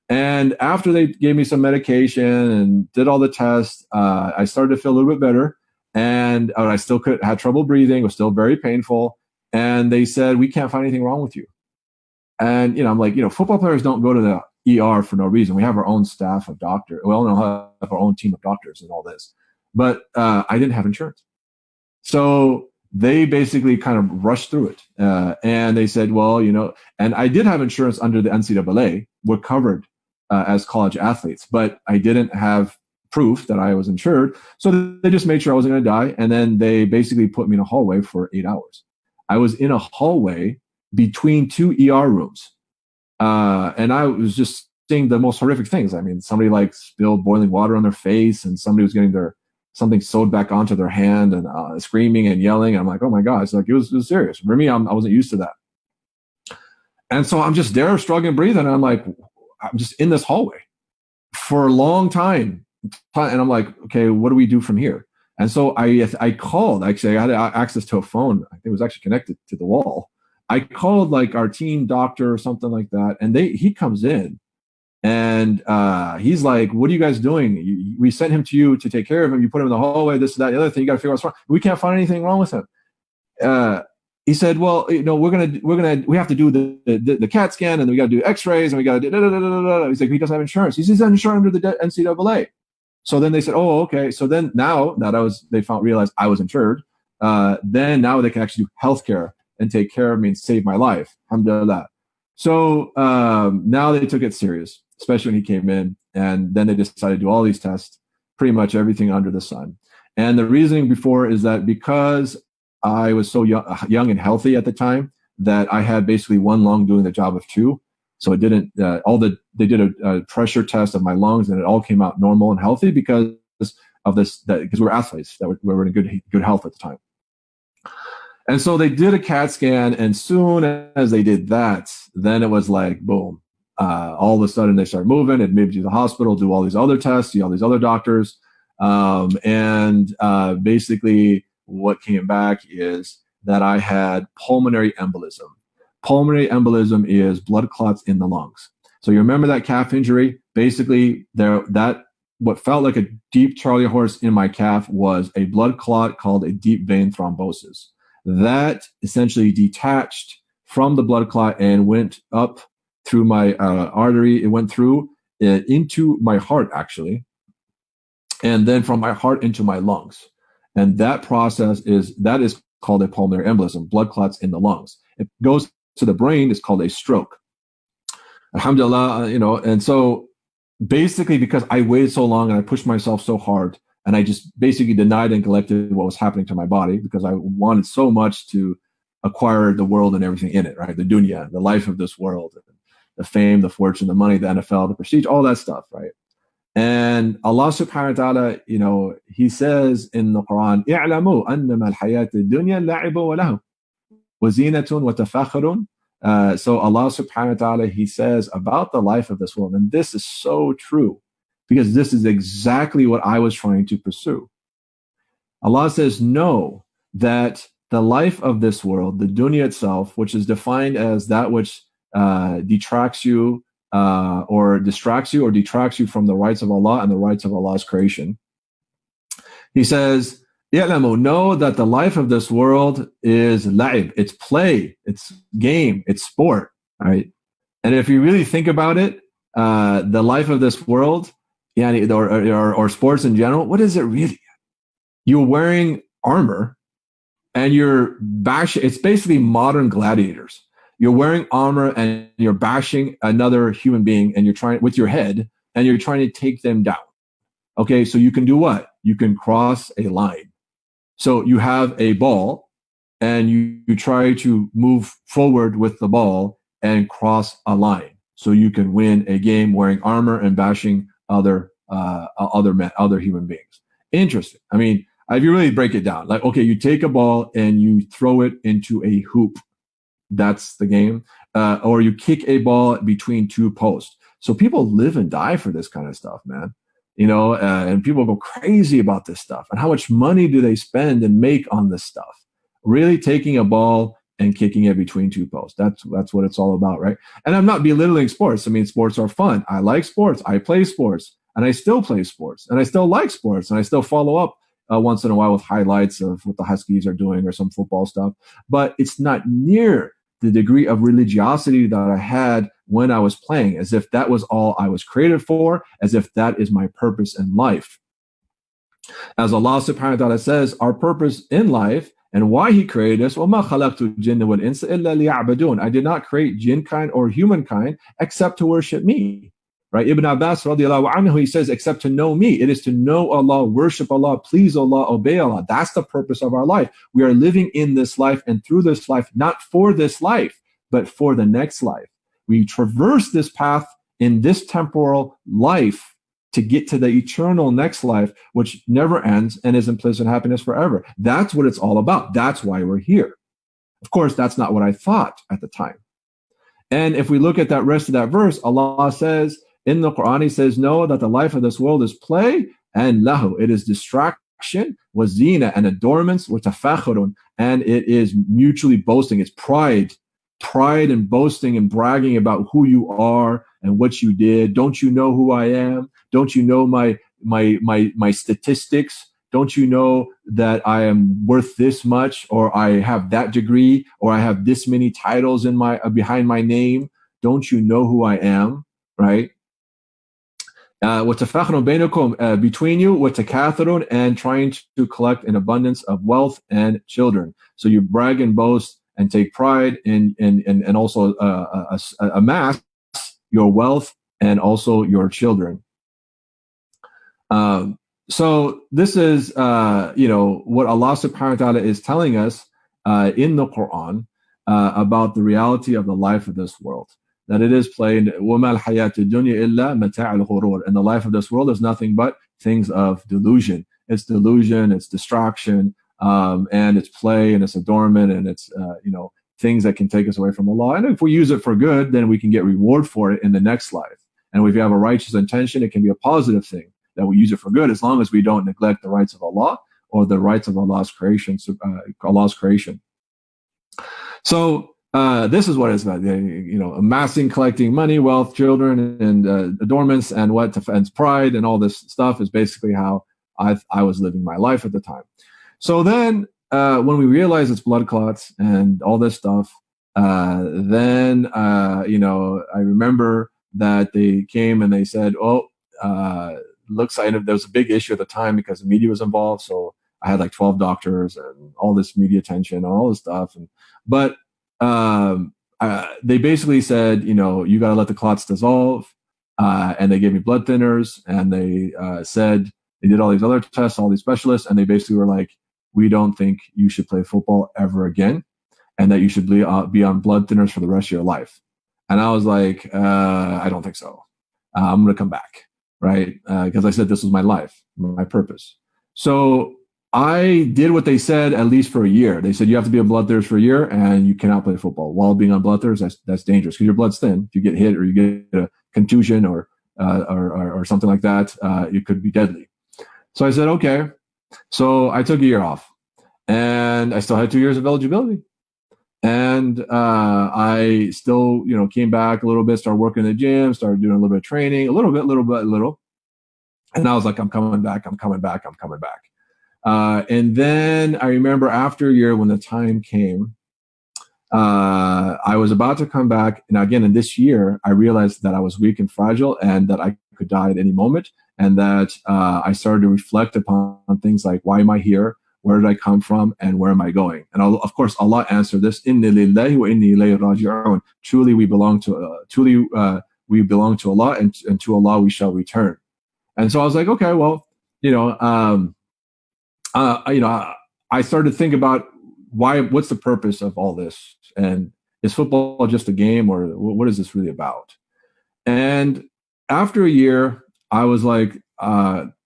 Speaker 2: And after they gave me some medication and did all the tests, I started to feel a little bit better. And I still had trouble breathing. It was still very painful. And they said, we can't find anything wrong with you. And I'm like, football players don't go to the ER for no reason. We have our own staff of doctors. We all have our own team of doctors and all this. But I didn't have insurance. So they basically kind of rushed through it. And they said, well, and I did have insurance under the NCAA. We're covered as college athletes, but I didn't have proof that I was insured. So they just made sure I wasn't going to die. And then they basically put me in a hallway for 8 hours. I was in a hallway between two ER rooms. And I was just seeing the most horrific things. I mean, somebody spilled boiling water on their face, and somebody was getting something sewed back onto their hand and screaming and yelling. I'm like, oh my God. It's it was serious. For me, I wasn't used to that. And so I'm just there struggling, breathing. And I'm like, I'm just in this hallway for a long time. And I'm like, okay, what do we do from here? And so I called, actually, I had access to a phone. I think it was actually connected to the wall. I called our team doctor or something like that. And he comes in. And he's like, what are you guys doing? We sent him to you to take care of him. You put him in the hallway, this, that, the other thing. You got to figure out what's wrong. We can't find anything wrong with him. He said, well, we have to do the CAT scan, and we got to do X-rays, and we got to do. He's like, he doesn't have insurance. He's insured under the NCAA. So then they said, oh, okay. So then now that they realized I was insured, then now they can actually do healthcare and take care of me and save my life. Alhamdulillah. So now they took it serious, especially when he came in, and then they decided to do all these tests, pretty much everything under the sun. And the reasoning before is that because I was so young and healthy at the time, that I had basically one lung doing the job of two. So it didn't, they did a pressure test of my lungs, and it all came out normal and healthy because of this, because we're athletes that were in good health at the time. And so they did a CAT scan, and soon as they did that, then it was like, boom. All of a sudden they start moving, admit you to the hospital, do all these other tests, see all these other doctors. And basically what came back is that I had pulmonary embolism. Pulmonary embolism is blood clots in the lungs. So you remember that calf injury? Basically, what felt like a deep Charlie horse in my calf was a blood clot called a deep vein thrombosis. That essentially detached from the blood clot and went up through my artery. It went through into my heart, actually, and then from my heart into my lungs. And that process is called a pulmonary embolism, blood clots in the lungs. It goes to the brain, is called a stroke. Alhamdulillah, and so basically because I waited so long and I pushed myself so hard, and I just basically denied and neglected what was happening to my body because I wanted so much to acquire the world and everything in it, right? The dunya, the life of this world, the fame, the fortune, the money, the NFL, the prestige, all that stuff, right? And Allah subhanahu wa ta'ala, He says in the Quran, اعلموا أنما الحياة الدنيا لعب وله وزينة وتفاخر. So Allah subhanahu wa ta'ala, He says about the life of this world, and this is so true, because this is exactly what I was trying to pursue. Allah says, know that the life of this world, the dunya itself, which is defined as that which detracts you or distracts you or detracts you from the rights of Allah and the rights of Allah's creation. He says, يَعْلَمُوا, know that the life of this world is la'ib, it's play, it's game, it's sport, right? And if you really think about it, the life of this world, or sports in general, what is it really? You're wearing armor and you're bashing. It's basically modern gladiators. You're wearing armor and you're bashing another human being, and you're trying with your head, and you're trying to take them down. Okay, so you can do what? You can cross a line. So you have a ball, and you try to move forward with the ball and cross a line, so you can win a game wearing armor and bashing other human beings. Interesting. I mean, if you really break it down, like, okay, you take a ball and you throw it into a hoop. That's the game. Or you kick a ball between two posts. So people live and die for this kind of stuff, man. And people go crazy about this stuff. And how much money do they spend and make on this stuff? Really taking a ball and kicking it between two posts. That's what it's all about, right? And I'm not belittling sports. I mean, sports are fun. I like sports. I play sports. And I still play sports. And I still like sports. And I still follow up once in a while with highlights of what the Huskies are doing or some football stuff. But it's not near the degree of religiosity that I had when I was playing, as if that was all I was created for, as if that is my purpose in life. As Allah subhanahu wa ta'ala says, our purpose in life and why He created us, وَمَا خَلَقْتُ الْجِنَّ وَالْإِنسَ إِلَّا لِيَعْبُدُونَ, I did not create jinn kind or humankind except to worship me. Right? Ibn Abbas radiallahu anhu, he says, except to know me. It is to know Allah, worship Allah, please Allah, obey Allah. That's the purpose of our life. We are living in this life and through this life, not for this life, but for the next life. We traverse this path in this temporal life to get to the eternal next life, which never ends and is in bliss and happiness forever. That's what it's all about. That's why we're here. Of course, that's not what I thought at the time. And if we look at that rest of that verse, Allah says, in the Quran, He says, know that the life of this world is play and lahu. It is distraction, wazina, and adornments, wa tafakhurun, and it is mutually boasting. It's pride and boasting and bragging about who you are and what you did. Don't you know who I am? Don't you know my statistics? Don't you know that I am worth this much, or I have that degree, or I have this many titles in behind my name? Don't you know who I am? Right? وَتَفَاخُرٌ بَيْنَكُمْ, between you, وَتَكَاثُرٌ, and trying to collect an abundance of wealth and children. So you brag and boast and take pride in and also amass your wealth and also your children. So this is what Allah subhanahu wa ta'ala is telling us in the Quran about the reality of the life of this world. That it is played, وَمَا الْحَيَاةُ الدُّنْيَا إِلَّا مَتَاعُ الْغُرُورِ, and the life of this world is nothing but things of delusion. It's delusion, it's distraction, and it's play, and it's adornment, and it's things that can take us away from Allah. And if we use it for good, then we can get reward for it in the next life. And if you have a righteous intention, it can be a positive thing that we use it for good, as long as we don't neglect the rights of Allah or the rights of Allah's creation. So this is what it's about, amassing, collecting money, wealth, children, and adornments, and what defends pride, and all this stuff is basically how I was living my life at the time. So then when we realize it's blood clots and all this stuff, then I remember that they came and they said, looks like there was a big issue at the time because the media was involved. So I had like 12 doctors and all this media attention and all this stuff. But they basically said, you got to let the clots dissolve. And they gave me blood thinners, and they said they did all these other tests, all these specialists, and they basically were like, we don't think you should play football ever again, and that you should be on blood thinners for the rest of your life. And I was like, I don't think so. I'm going to come back. right? Because I said this was my life, my purpose. So I did what they said, at least for a year. They said you have to be a blood thinner for a year and you cannot play football. While being on blood thinners, that's dangerous because your blood's thin. If you get hit or you get a contusion or something like that, it could be deadly. So I said, okay. So I took a year off and I still had 2 years of eligibility. And I still, came back a little bit, started working in the gym, started doing a little bit of training, a little. And I was like, I'm coming back. And then I remember after a year when the time came, I was about to come back. And again, in this year, I realized that I was weak and fragile and that I could die at any moment. And that I started to reflect upon things like, why am I here? Where did I come from? And where am I going? And of course, Allah answered this, Inna lillahi wa inni ilayhi raji'un. Truly, we belong to Allah, and to Allah we shall return. And so I was like, okay, well, I started to think about what's the purpose of all this? And is football just a game, or what is this really about? And after a year, I was like,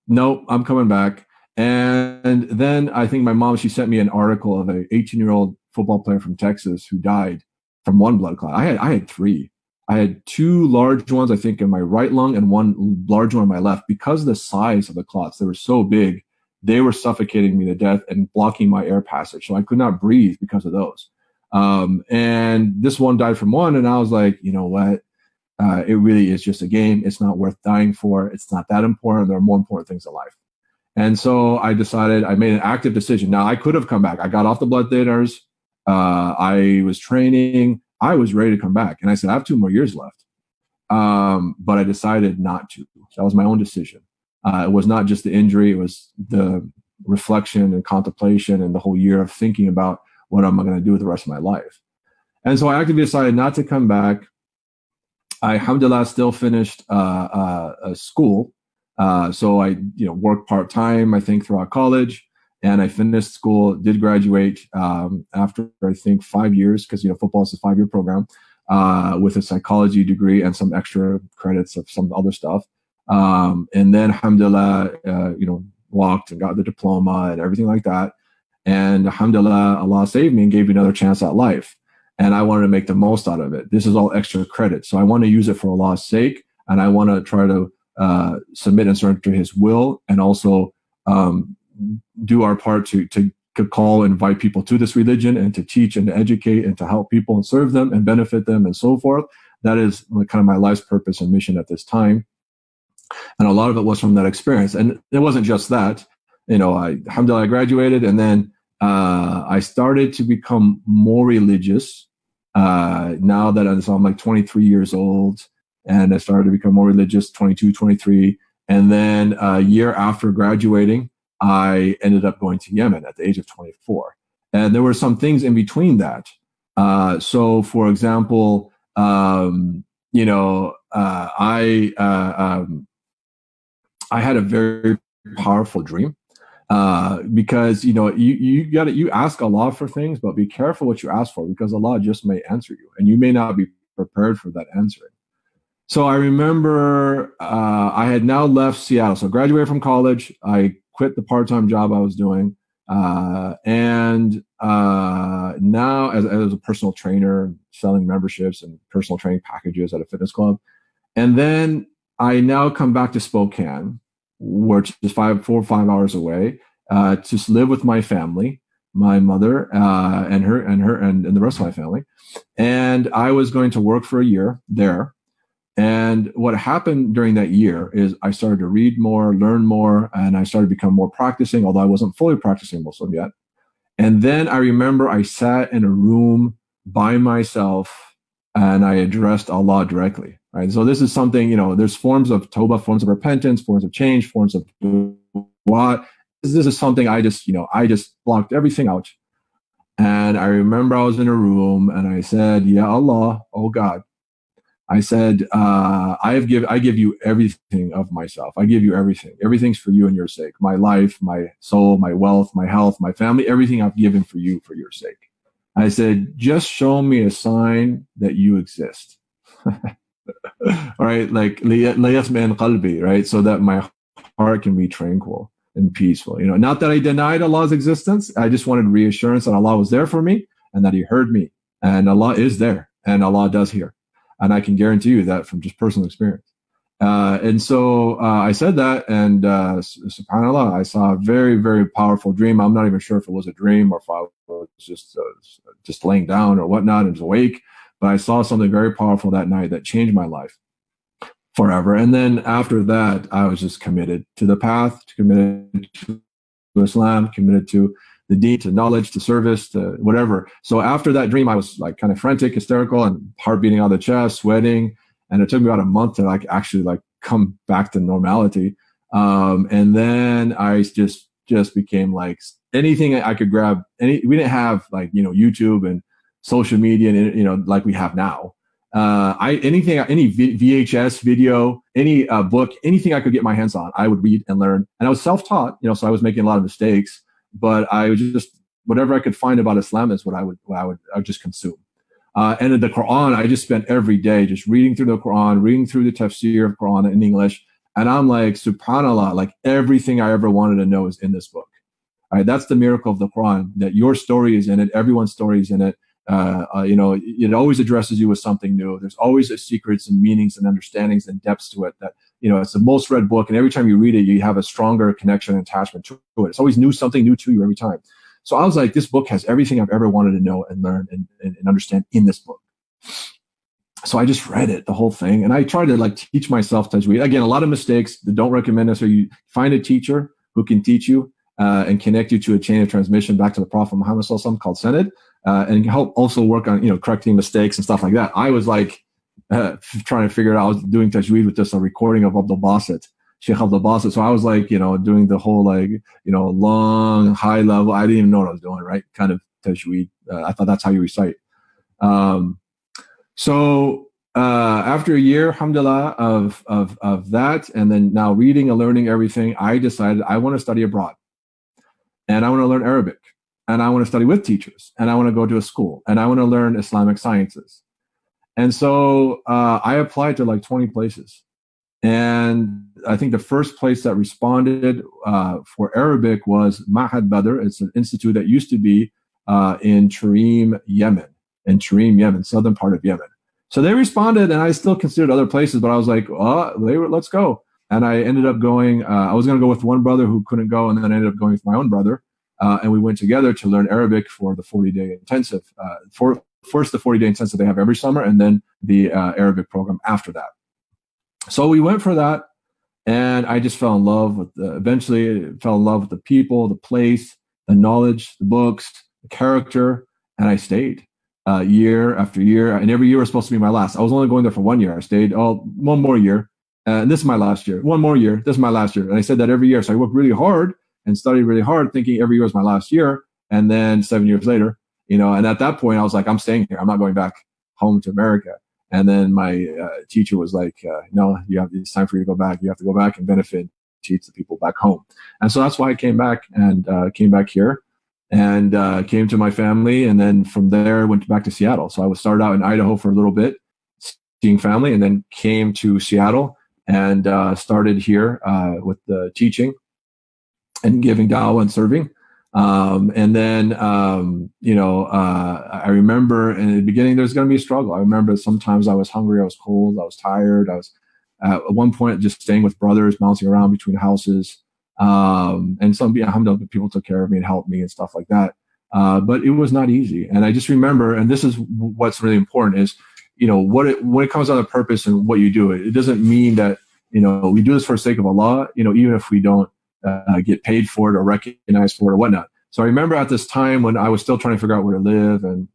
Speaker 2: nope, I'm coming back. And then I think my mom, she sent me an article of an 18-year-old football player from Texas who died from one blood clot. I had three. I had two large ones, I think, in my right lung and one large one in my left. Because of the size of the clots, they were so big, they were suffocating me to death and blocking my air passage. So I could not breathe because of those. And this one died from one. And I was like, you know what? It really is just a game. It's not worth dying for. It's not that important. There are more important things in life. And so I decided, I made an active decision. Now, I could have come back. I got off the blood thinners. I was training. I was ready to come back. And I said, I have 2 more years left. But I decided not to. That was my own decision. It was not just the injury. It was the reflection and contemplation and the whole year of thinking about what am I going to do with the rest of my life. And so I actively decided not to come back. I, alhamdulillah, still finished school. So I, worked part-time, I think, throughout college. And I finished school, did graduate after, I think, 5 years, because, football is a 5-year program, with a psychology degree and some extra credits of some other stuff. And then, alhamdulillah, walked and got the diploma and everything like that. And alhamdulillah, Allah saved me and gave me another chance at life. And I wanted to make the most out of it. This is all extra credit. So I want to use it for Allah's sake. And I want to try to submit and surrender to His will, and also do our part to call and invite people to this religion, and to teach and to educate and to help people and serve them and benefit them and so forth. That is kind of my life's purpose and mission at this time. And a lot of it was from that experience. And it wasn't just that. Alhamdulillah, I graduated, and then I started to become more religious now that I'm like 23 years old. And I started to become more religious, 22, 23. And then a year after graduating, I ended up going to Yemen at the age of 24. And there were some things in between that. So, for example, I had a very powerful dream. Because you ask Allah for things, but be careful what you ask for, because Allah just may answer you, and you may not be prepared for that answering. So I remember I had now left Seattle. So I graduated from college. I quit the part-time job I was doing. And now as a personal trainer, selling memberships and personal training packages at a fitness club. And then I now come back to Spokane, which is 4 or 5 hours away, to live with my family, my mother and the rest of my family. And I was going to work for a year there. And what happened during that year is I started to read more, learn more, and I started to become more practicing, although I wasn't fully practicing Muslim yet. And then I remember I sat in a room by myself and I addressed Allah directly, right? So this is something, there's forms of tawbah, forms of repentance, forms of change, forms of dua. This is something I just blocked everything out. And I remember I was in a room and I said, Ya Allah, oh God, I said, I give you everything of myself. I give you everything. Everything's for you and your sake. My life, my soul, my wealth, my health, my family, everything I've given for you for your sake. I said, just show me a sign that you exist. All right, like ليطمئن قلبي, right? So that my heart can be tranquil and peaceful. Not that I denied Allah's existence. I just wanted reassurance that Allah was there for me and that He heard me. And Allah is there and Allah does hear. And I can guarantee you that from just personal experience. And so I said that, and subhanAllah, I saw a very, very powerful dream. I'm not even sure if it was a dream or if I was just laying down or whatnot and was awake. But I saw something very powerful that night that changed my life forever. And then after that, I was just committed to the path, committed to Islam, committed to the deed, to knowledge, to service, to whatever. So after that dream, I was like kind of frantic, hysterical, and heart beating out of the chest, sweating. And it took me about a month to actually come back to normality. And then I just became like anything I could grab. We didn't have YouTube and social media and like we have now. Any VHS video, any book, anything I could get my hands on, I would read and learn. And I was self-taught, so I was making a lot of mistakes, but I would just whatever I could find about Islam is what I would just consume. And in the Quran, I just spent every day just reading through the Quran, reading through the tafsir of Quran in English. And I'm like, subhanAllah, like everything I ever wanted to know is in this book. All right, that's the miracle of the Quran, that your story is in it, everyone's story is in it. It always addresses you with something new. There's always secrets and meanings and understandings and depths to it that, it's the most read book. And every time you read it, you have a stronger connection and attachment to it. It's always something new to you every time. So I was like, this book has everything I've ever wanted to know and learn and understand in this book. So I just read it, the whole thing. And I tried to teach myself tajweed. Again, a lot of mistakes. Don't recommend this. Or you find a teacher who can teach you and connect you to a chain of transmission back to the Prophet Muhammad sallallahu alaihi wasallam called Sanad, and help also work on, correcting mistakes and stuff like that. I was trying to figure it out. I was doing tajweed with just a recording of Abdul Basit, Sheikh Abdul Basit. So I was doing the whole long, high level. I didn't even know what I was doing, right? Kind of tajweed. I thought that's how you recite. So after a year, alhamdulillah, of that, and then now reading and learning everything, I decided I want to study abroad. And I want to learn Arabic. And I want to study with teachers. And I want to go to a school. And I want to learn Islamic sciences. And so I applied to 20 places. And I think the first place that responded for Arabic was Mahad Badr. It's an institute that used to be in Tarim, Yemen, southern part of Yemen. So they responded, and I still considered other places, but I was like, let's go. And I ended up going, I was going to go with one brother who couldn't go, and then I ended up going with my own brother. And we went together to learn Arabic for the 40-day intensive. First, the 40-day intensive they have every summer, and then the Arabic program after that. So we went for that, and I just fell in love eventually fell in love with the people, the place, the knowledge, the books, the character, and I stayed year after year. And every year was supposed to be my last. I was only going there for 1 year. I stayed one more year. And this is my last year. One more year. This is my last year. And I said that every year. So I worked really hard and studied really hard, thinking every year was my last year. And then 7 years later, and at that point I was like, I'm staying here. I'm not going back home to America. And then my teacher was like, no, it's time for you to go back. You have to go back and benefit and teach the people back home. And so that's why I came back came back here and came to my family. And then from there, went back to Seattle. So I started out in Idaho for a little bit, seeing family, and then came to Seattle and started here with the teaching and giving da'wah and serving. And then, I remember in the beginning, there's going to be a struggle. I remember sometimes I was hungry, I was cold, I was tired. I was at one point just staying with brothers, bouncing around between houses. And some people took care of me and helped me and stuff like that. But it was not easy. And I just remember, and this is what's really important is, when it comes down to purpose and what you do, it doesn't mean that, we do this for the sake of Allah, even if we don't get paid for it or recognized for it or whatnot. So I remember at this time when I was still trying to figure out where to live and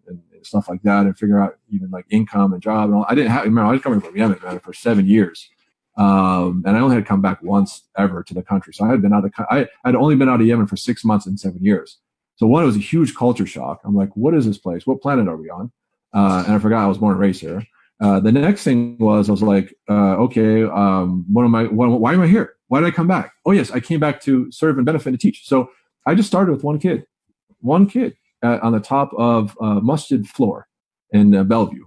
Speaker 2: stuff like that, and figure out even income and job and all. I was coming from Yemen, man, for 7 years. And I only had come back once ever to the country. So I had only been out of Yemen for 6 months in 7 years. So one, it was a huge culture shock. I'm like, what is this place? What planet are we on? And I forgot I was born and raised here. The next thing was, I was like, okay, why am I here? Why did I come back? Oh yes, I came back to serve and benefit and teach. So I just started with one kid on the top of Masjid floor in Bellevue.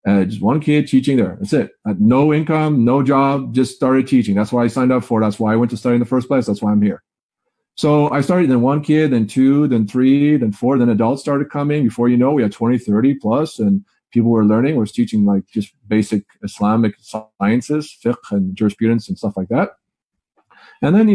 Speaker 2: Just one kid teaching there. That's it. No income, no job, just started teaching. That's why I signed up for it. That's why I went to study in the first place. That's why I'm here. So I started, then one kid, then two, then three, then four, then adults started coming. Before you know, we had 20, 30 plus, and people were learning. Was teaching like just basic Islamic sciences, fiqh and jurisprudence and stuff like that. And then,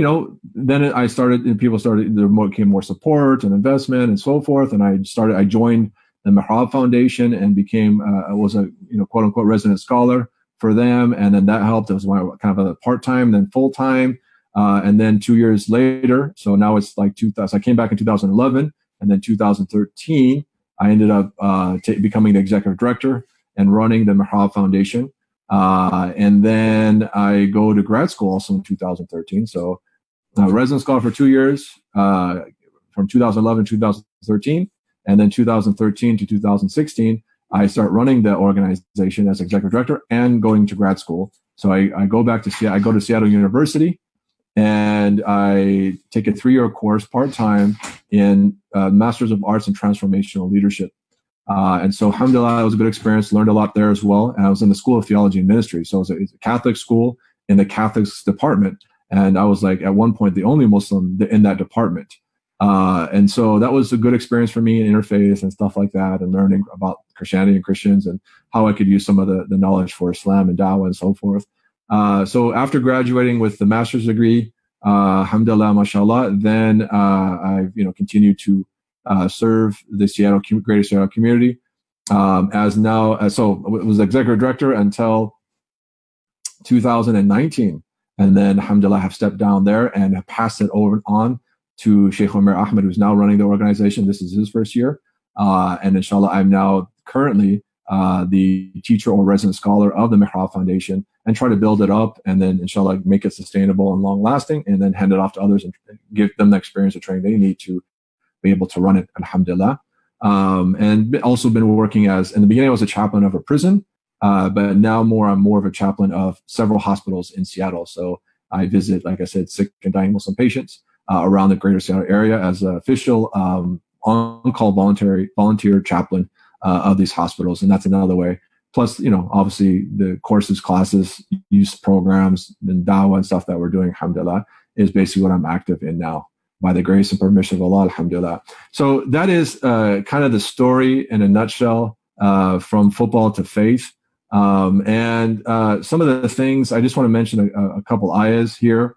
Speaker 2: then I started, and people started, there became more support and investment and so forth. And I joined the Mihrab Foundation and became, was a, quote unquote resident scholar for them. And then that helped. It was my kind of a part-time, then full-time. And then 2 years later, so now it's like 2000, I came back in 2011, and then 2013, I ended up becoming the executive director and running the Mihrab Foundation. And then I go to grad school also in 2013. So resident scholar for 2 years, from 2011 to 2013. And then 2013 to 2016, I start running the organization as executive director and going to grad school. So I go back to Seattle, I go to Seattle University, and I take a 3-year course part-time in Masters of Arts in Transformational Leadership. And so, alhamdulillah, it was a good experience, learned a lot there as well. And I was in the School of Theology and Ministry. So it was a Catholic school in the Catholics department. And I was like, at one point, the only Muslim in that department. And so that was a good experience for me in interfaith and stuff like that, and learning about Christianity and Christians and how I could use some of the knowledge for Islam and Dawah and so forth. So after graduating with the master's degree, alhamdulillah, mashallah, then I continued to serve the greater Seattle community so I was executive director until 2019, and then alhamdulillah have stepped down there and have passed it on to Sheikh Umar Ahmed, who's now running the organization. This is his first year, and inshallah I'm now currently the teacher or resident scholar of the Mihrab Foundation, and try to build it up, and then inshallah make it sustainable and long lasting, and then hand it off to others and give them the experience and training they need to be able to run it, alhamdulillah. And also been working in the beginning I was a chaplain of a prison, but now I'm more of a chaplain of several hospitals in Seattle. So I visit, like I said, sick and dying Muslim patients around the greater Seattle area as an official on-call volunteer chaplain of these hospitals. And that's another way. Plus, obviously the courses, classes, youth programs, and dawah and stuff that we're doing, alhamdulillah, is basically what I'm active in now, by the grace and permission of Allah, alhamdulillah. So that is kind of the story in a nutshell, from football to faith. And some of the things, I just want to mention a couple ayahs here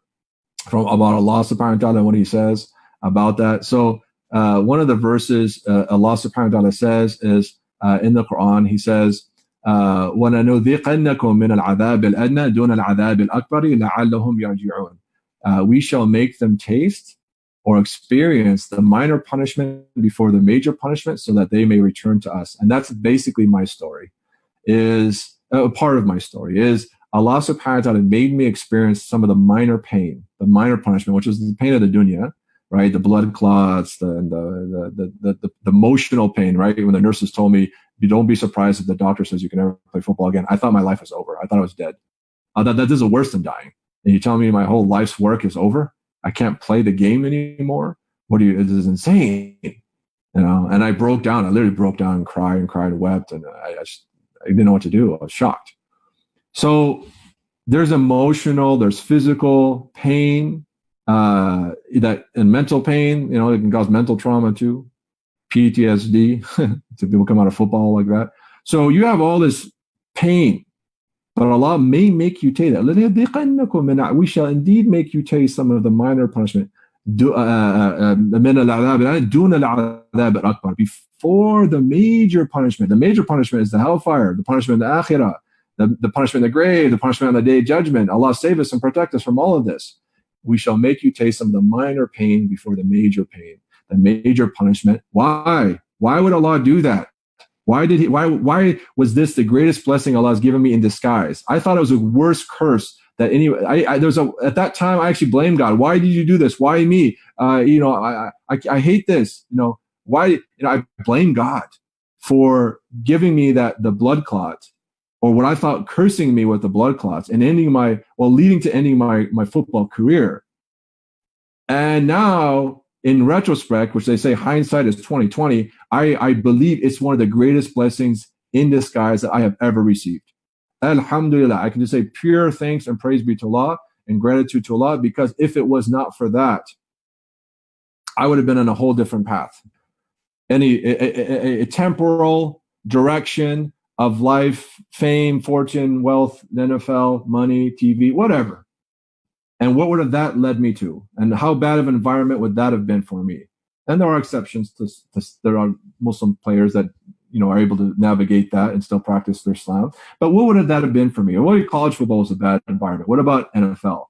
Speaker 2: about Allah subhanahu wa ta'ala and what he says about that. So one of the verses Allah subhanahu wa ta'ala says is in the Quran, he says, وَلَنُذِيقَنَّكُم مِّنَ الْعَذَابِ الْأَدْنَى دُونَ الْعَذَابِ الْأَكْبَرِ لَعَلَّهُمْ يَرْجِعُونَ. We shall make them taste or experience the minor punishment before the major punishment, so that they may return to us. And that's basically my story. Is a part of my story is Allah subhanahu wa ta'ala made me experience some of the minor pain, the minor punishment, which is the pain of the dunya, right? The blood clots, the emotional pain, right? When the nurses told me, you don't be surprised if the doctor says you can never play football again. I thought my life was over. I thought I was dead. That is worse than dying. And you tell me my whole life's work is over? I can't play the game anymore? This is insane. And I broke down. I literally broke down and cried and wept. And I didn't know what to do. I was shocked. So there's emotional, there's physical pain, and mental pain, it can cause mental trauma too. PTSD, so people come out of football like that. So you have all this pain, but Allah may make you taste that. We shall indeed make you taste some of the minor punishment before the major punishment. The major punishment is the hellfire, the punishment in the akhirah, the punishment in the grave, the punishment on the day of judgment. Allah save us and protect us from all of this. We shall make you taste some of the minor pain before the major pain, the major punishment. Why? Why would Allah do that? Why was this the greatest blessing Allah has given me in disguise? I thought it was the worst curse that at that time I actually blamed God. Why did you do this? Why me? I hate this. Why? I blame God for giving me the blood clot, or what I thought cursing me with the blood clots and leading to ending my football career. And now, in retrospect, which they say hindsight is 2020, I believe it's one of the greatest blessings in disguise that I have ever received. Alhamdulillah, I can just say pure thanks and praise be to Allah and gratitude to Allah, because if it was not for that, I would have been on a whole different path. A temporal direction of life, fame, fortune, wealth, NFL, money, TV, whatever. And what would have that led me to? And how bad of an environment would that have been for me? And there are exceptions to there are Muslim players that are able to navigate that and still practice their Islam. But what would that have been for me? Well, college football was a bad environment. What about NFL?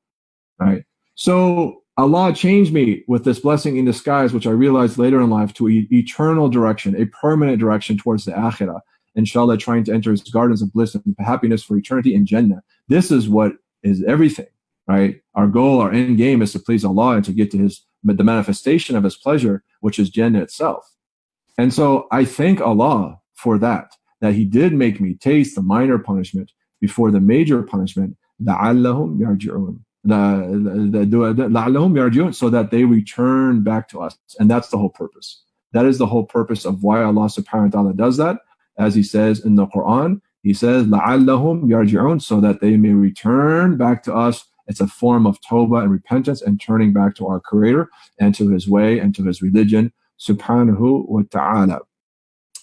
Speaker 2: Right? So Allah changed me with this blessing in disguise, which I realized later in life, to an eternal direction, a permanent direction towards the akhirah. Inshallah, trying to enter his gardens of bliss and happiness for eternity in Jannah. This is what is everything, right? Our goal, our end game is to please Allah and to get to the manifestation of his pleasure, which is Jannah itself. And so I thank Allah for that he did make me taste the minor punishment before the major punishment, لَعَلَّهُمْ يَرْجِعُونَ. So that they return back to us. And that's the whole purpose. That is the whole purpose of why Allah subhanahu wa ta'ala does that. As he says in the Quran, he says, لَعَلَّهُمْ يَرْجِعُونَ, so that they may return back to us. It's a form of tawbah and repentance and turning back to our Creator and to his way and to his religion, subhanahu wa ta'ala.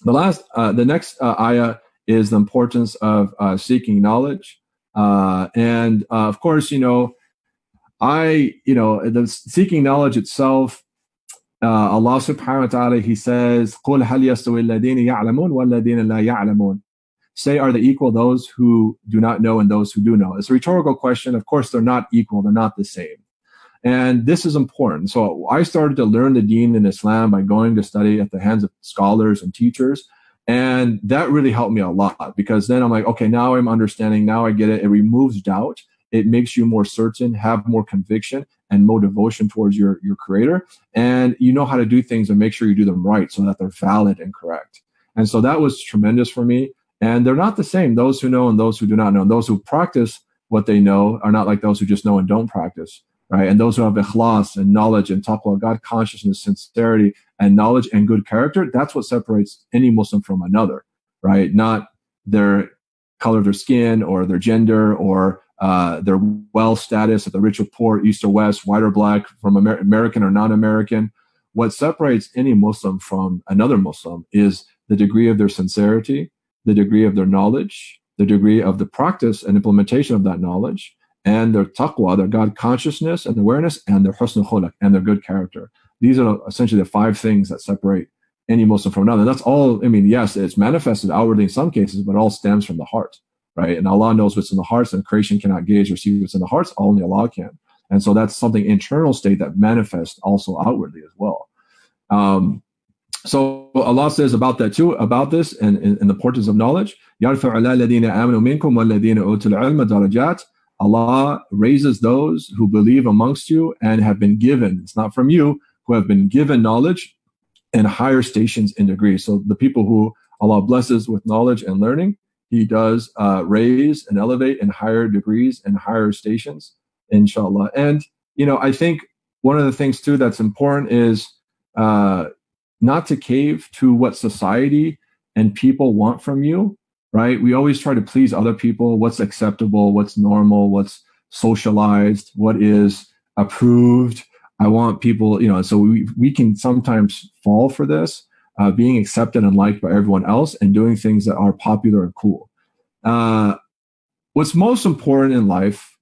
Speaker 2: The next ayah is the importance of seeking knowledge. Of course, the seeking knowledge itself, Allah subhanahu wa ta'ala, he says, قُلْ هَلْ يَسْتَوِي الَّذِينَ يَعْلَمُونَ وَالَّذِينَ لَا يَعْلَمُونَ. Say, are they equal, those who do not know and those who do know? It's a rhetorical question. Of course, they're not equal. They're not the same. And this is important. So I started to learn the deen in Islam by going to study at the hands of scholars and teachers. And that really helped me a lot, because then I'm like, okay, now I'm understanding. Now I get it. It removes doubt. It makes you more certain, have more conviction and more devotion towards your Creator. And you know how to do things and make sure you do them right so that they're valid and correct. And so that was tremendous for me. And they're not the same. Those who know and those who do not know. And those who practice what they know are not like those who just know and don't practice. Right? And those who have ikhlas and knowledge and taqwa, God consciousness, sincerity, and knowledge and good character, that's what separates any Muslim from another, right? Not their color of their skin or their gender or their wealth status, if they're rich or poor, east or west, white or black, from American or non-American. What separates any Muslim from another Muslim is the degree of their sincerity, the degree of their knowledge, the degree of the practice and implementation of that knowledge, and their taqwa, their God consciousness and awareness, and their husn khuluq, and their good character. These are essentially the 5 things that separate any Muslim from another. That's all. I mean, yes, it's manifested outwardly in some cases, but it all stems from the heart, right? And Allah knows what's in the hearts, and creation cannot gauge or see what's in the hearts. Only Allah can. And so that's something internal state that manifests also outwardly as well. So Allah says about that too, about this and the importance of knowledge. يَرْفَعُ الَّذِينَ آمَنُوا مِنكُمْ وَالَّذِينَ أُوتُوا الْعِلْمَ دَرَجَاتٍ. Allah raises those who believe amongst you and have been given, it's not from you, who have been given knowledge and higher stations in degrees. So the people who Allah blesses with knowledge and learning, He does raise and elevate in higher degrees and higher stations, inshallah. And, I think one of the things too that's important is not to cave to what society and people want from you. Right? We always try to please other people, what's acceptable, what's normal, what's socialized, what is approved. I want people, so we can sometimes fall for this, being accepted and liked by everyone else and doing things that are popular and cool. What's most important in life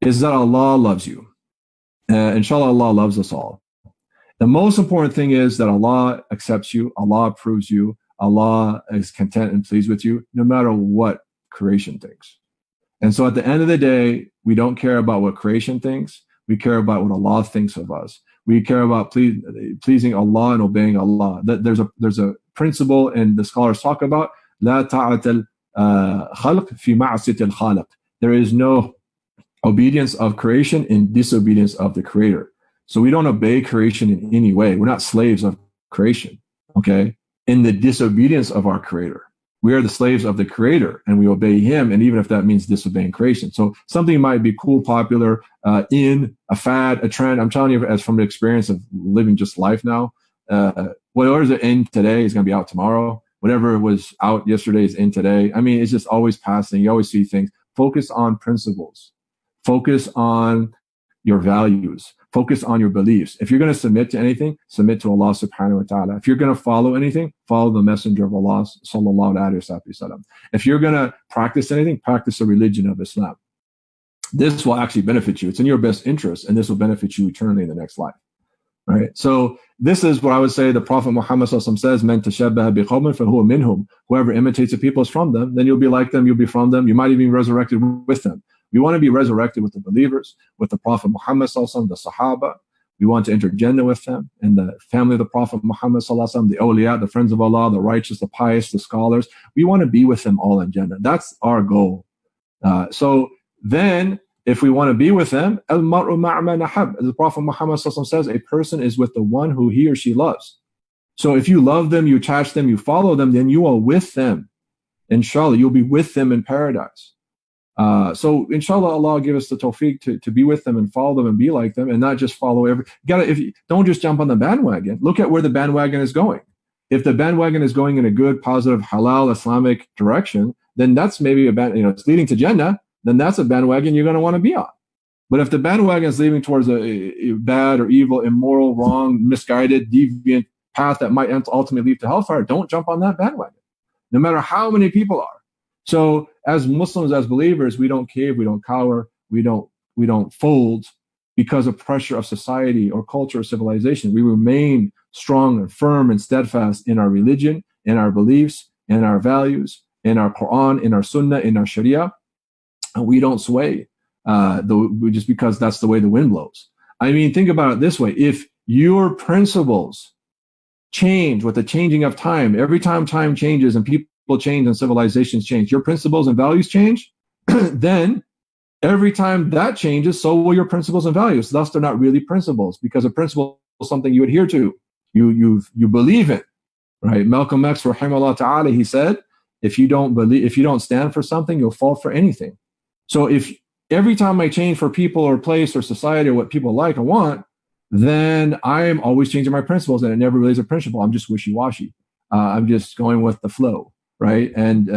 Speaker 2: is that Allah loves you. Inshallah, Allah loves us all. The most important thing is that Allah accepts you, Allah approves you, Allah is content and pleased with you, no matter what creation thinks. And so at the end of the day, we don't care about what creation thinks. We care about what Allah thinks of us. We care about pleasing Allah and obeying Allah. There's a principle, and the scholars talk about لا طاعة الخلق في معصية الخالق. There is no obedience of creation in disobedience of the Creator. So we don't obey creation in any way. We're not slaves of creation. Okay. In the disobedience of our Creator. We are the slaves of the Creator and we obey Him, and even if that means disobeying creation. So something might be cool, popular, in a fad, a trend. I'm telling you, as from the experience of living just life now, whatever is in today is going to be out tomorrow. whatever was out yesterday is in today. I mean, it's just always passing. You always see things. Focus on principles. Focus on your values. Focus on your beliefs. If you're going to submit to anything, submit to Allah subhanahu wa ta'ala. If you're going to follow anything, follow the messenger of Allah sallallahu alayhi wa sallam. If you're going to practice anything, practice the religion of Islam. This will actually benefit you. It's in your best interest, and this will benefit you eternally in the next life. Right? So this is what I would say the Prophet Muhammad sallallahu says, "Man tashabbaha biqawmin fahuwa minhum." Whoever imitates the people is from them, then you'll be like them, you'll be from them, you might even be resurrected with them. We want to be resurrected with the believers, with the Prophet Muhammad sallallahu the Sahaba. We want to enter Jannah with them, and the family of the Prophet Muhammad sallallahu the awliya, the friends of Allah, the righteous, the pious, the scholars. We want to be with them all in Jannah. That's our goal. So then, if we want to be with them, al-mar'u ma'a man ahab, as the Prophet Muhammad says, a person is with the one who he or she loves. So if you love them, you attach them, you follow them, then you are with them. Inshallah, you'll be with them in paradise. So inshallah, Allah will give us the tawfiq to be with them and follow them and be like them, and not just follow don't just jump on the bandwagon. Look at where the bandwagon is going. If the bandwagon is going in a good, positive, halal, Islamic direction, then that's maybe it's leading to Jannah. Then that's a bandwagon you're going to want to be on. But if the bandwagon is leading towards a bad or evil, immoral, wrong, misguided, deviant path that might ultimately lead to hellfire, don't jump on that bandwagon, no matter how many people are. So as Muslims, as believers, we don't cave, we don't cower, we don't fold because of pressure of society or culture or civilization. We remain strong and firm and steadfast in our religion, in our beliefs, in our values, in our Quran, in our Sunnah, in our Sharia. And we don't sway just because that's the way the wind blows. I mean, think about it this way. If your principles change with the changing of time, every time time changes and people change and civilizations change, your principles and values change, then every time that changes, so will your principles and values. Thus, they're not really principles, because a principle is something you adhere to, you believe in, right? Malcolm X, rahimahullah ta'ala, he said, if you don't stand for something, you'll fall for anything. So if every time I change for people or place or society or what people like or want, then I am always changing my principles, and it never really is a principle. I'm just wishy-washy. I'm just going with the flow, right? And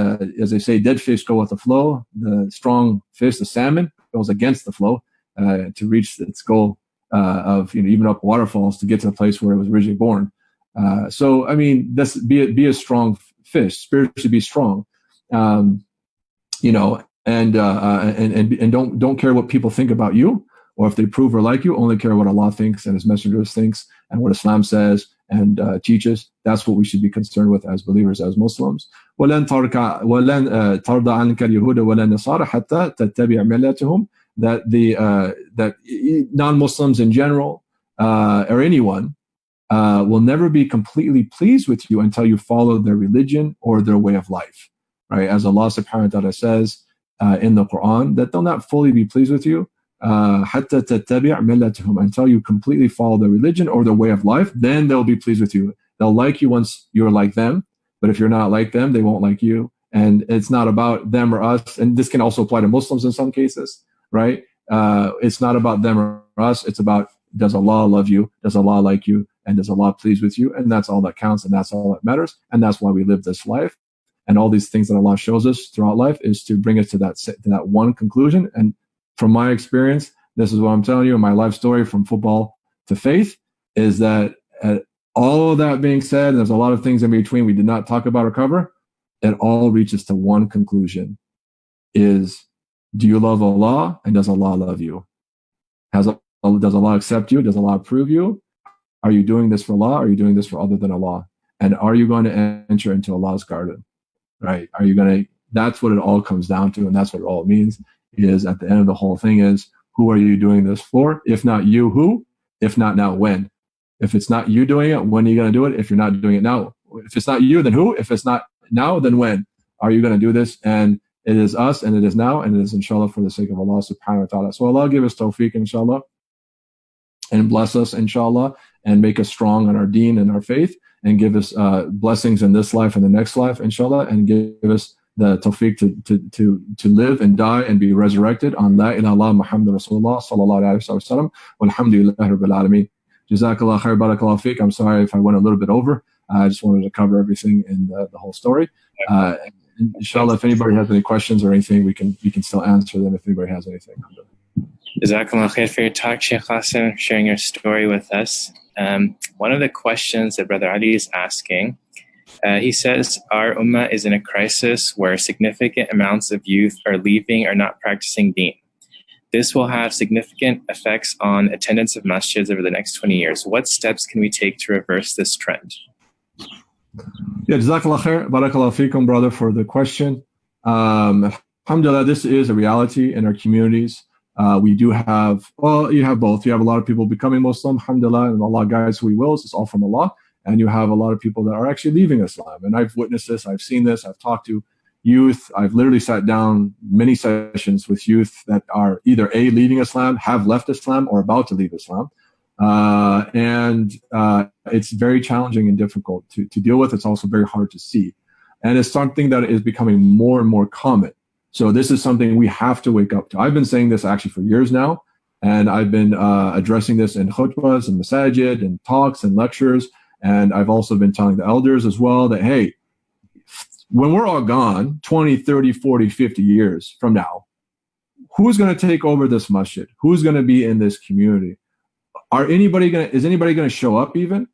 Speaker 2: as they say, dead fish go with the flow. The strong fish, the salmon, goes against the flow to reach its goal of even up waterfalls to get to the place where it was originally born. So I mean, be a strong fish, spiritually be strong, and don't care what people think about you, or if they approve or like you. Only care what Allah thinks and His messengers thinks and what Islam says and teaches. That's what we should be concerned with as believers, as Muslims. وَلَن تَرْضَ عَنْكَ الْيَهُودَ وَلَا النَّصَارَى حَتَّى تَتَّبِعَ مِلَّتَهُم. That non-Muslims in general or anyone will never be completely pleased with you until you follow their religion or their way of life, right? As Allah subhanahu wa ta'ala says in the Quran, that they'll not fully be pleased with you حَتَّى تَتَّبِعَ مِلَّتَهُم, until you completely follow their religion or their way of life. Then they'll be pleased with you. They'll like you once you're like them, but if you're not like them, they won't like you. And it's not about them or us, and this can also apply to Muslims in some cases, right? It's not about them or us. It's about, does Allah love you? Does Allah like you? And does Allah please with you? And that's all that counts, and that's all that matters. And that's why we live this life. And all these things that Allah shows us throughout life is to bring us to that one conclusion. And from my experience, this is what I'm telling you in my life story from football to faith, is that all of that being said, and there's a lot of things in between we did not talk about or cover, it all reaches to one conclusion: is, do you love Allah, and does Allah love you? Does Allah accept you? Does Allah approve you? Are you doing this for Allah? Are you doing this for other than Allah? And are you going to enter into Allah's garden? Right? That's what it all comes down to, and that's what it all means, is at the end of the whole thing is, who are you doing this for? If not you, who? If not now, when? If it's not you doing it, when are you going to do it? If you're not doing it now, if it's not you, then who? If it's not now, then when are you going to do this? And it is us, and it is now, and it is inshallah for the sake of Allah subhanahu wa ta'ala. So Allah give us tawfiq inshallah, and bless us inshallah, and make us strong on our deen and our faith, and give us blessings in this life and the next life inshallah, and give us the tawfiq to live and die and be resurrected on La ilaha illallah Muhammad Rasulullah sallallahu alayhi wa sallam. Walhamdulillahi rabbil alameen. Jazakallah khair, barakallahu feek. I'm sorry if I went a little bit over. I just wanted to cover everything in the whole story. Inshallah, if anybody has any questions or anything, we can still answer them if anybody has anything.
Speaker 1: Jazakallah khair for your talk, Sheikh Qasim, sharing your story with us. One of the questions that Brother Ali is asking, he says, our ummah is in a crisis where significant amounts of youth are leaving or not practicing deen. This will have significant effects on attendance of masjids over the next 20 years. What steps can we take to reverse this trend?
Speaker 2: Yeah, Jazakallah khair. Barakallah feekum, brother, for the question. Alhamdulillah, this is a reality in our communities. We do have, well, you have both. You have a lot of people becoming Muslim, alhamdulillah, and Allah guides who He wills. It's all from Allah. And you have a lot of people that are actually leaving Islam. And I've witnessed this. I've seen this. I've talked to youth. I've literally sat down many sessions with youth that are either A, leaving Islam, have left Islam, or about to leave Islam. It's very challenging and difficult to deal with. It's also very hard to see. And it's something that is becoming more and more common. So this is something we have to wake up to. I've been saying this actually for years now, and I've been addressing this in khutbahs and masajid and talks and lectures. And I've also been telling the elders as well that, hey, when we're all gone, 20, 30, 40, 50 years from now, who's going to take over this masjid? Who's going to be in this community? Is anybody going to show up even?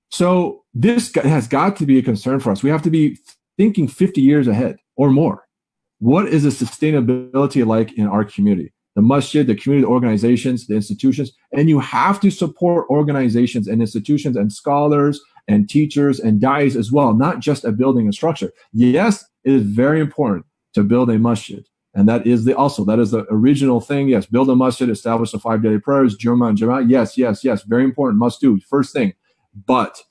Speaker 2: So this has got to be a concern for us. We have to be thinking 50 years ahead or more. What is the sustainability like in our community? The masjid, the community organizations, the institutions, and you have to support organizations and institutions and scholars and teachers and da'is as well, not just a building and structure. Yes, it is very important to build a masjid. And that is the original thing. Yes, build a masjid, establish the 5 daily prayers, Jummah and Jama'ah. Yes. Very important. Must do. First thing. But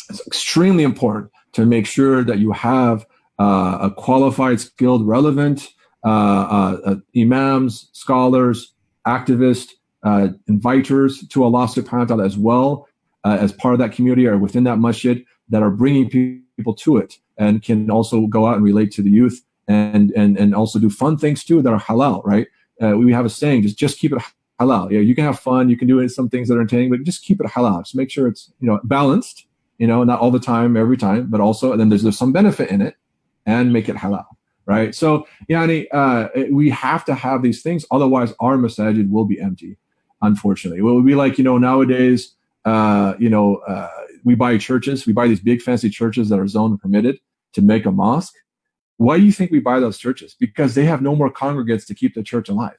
Speaker 2: it's extremely important to make sure that you have a qualified, skilled, relevant imams, scholars, activists, inviters to Allah subhanahu wa ta'ala as well as part of that community or within that masjid that are bringing people to it and can also go out and relate to the youth and also do fun things too that are halal, right? We have a saying, just keep it halal. Yeah, you can have fun, you can do some things that are entertaining, but just keep it halal. Just make sure it's balanced, not all the time, every time, but also, and then there's some benefit in it, and make it halal, right? So, we have to have these things, otherwise our masajid will be empty, unfortunately. It will be like, nowadays, we buy churches, we buy these big fancy churches that are zone permitted to make a mosque. Why do you think we buy those churches? Because they have no more congregants to keep the church alive.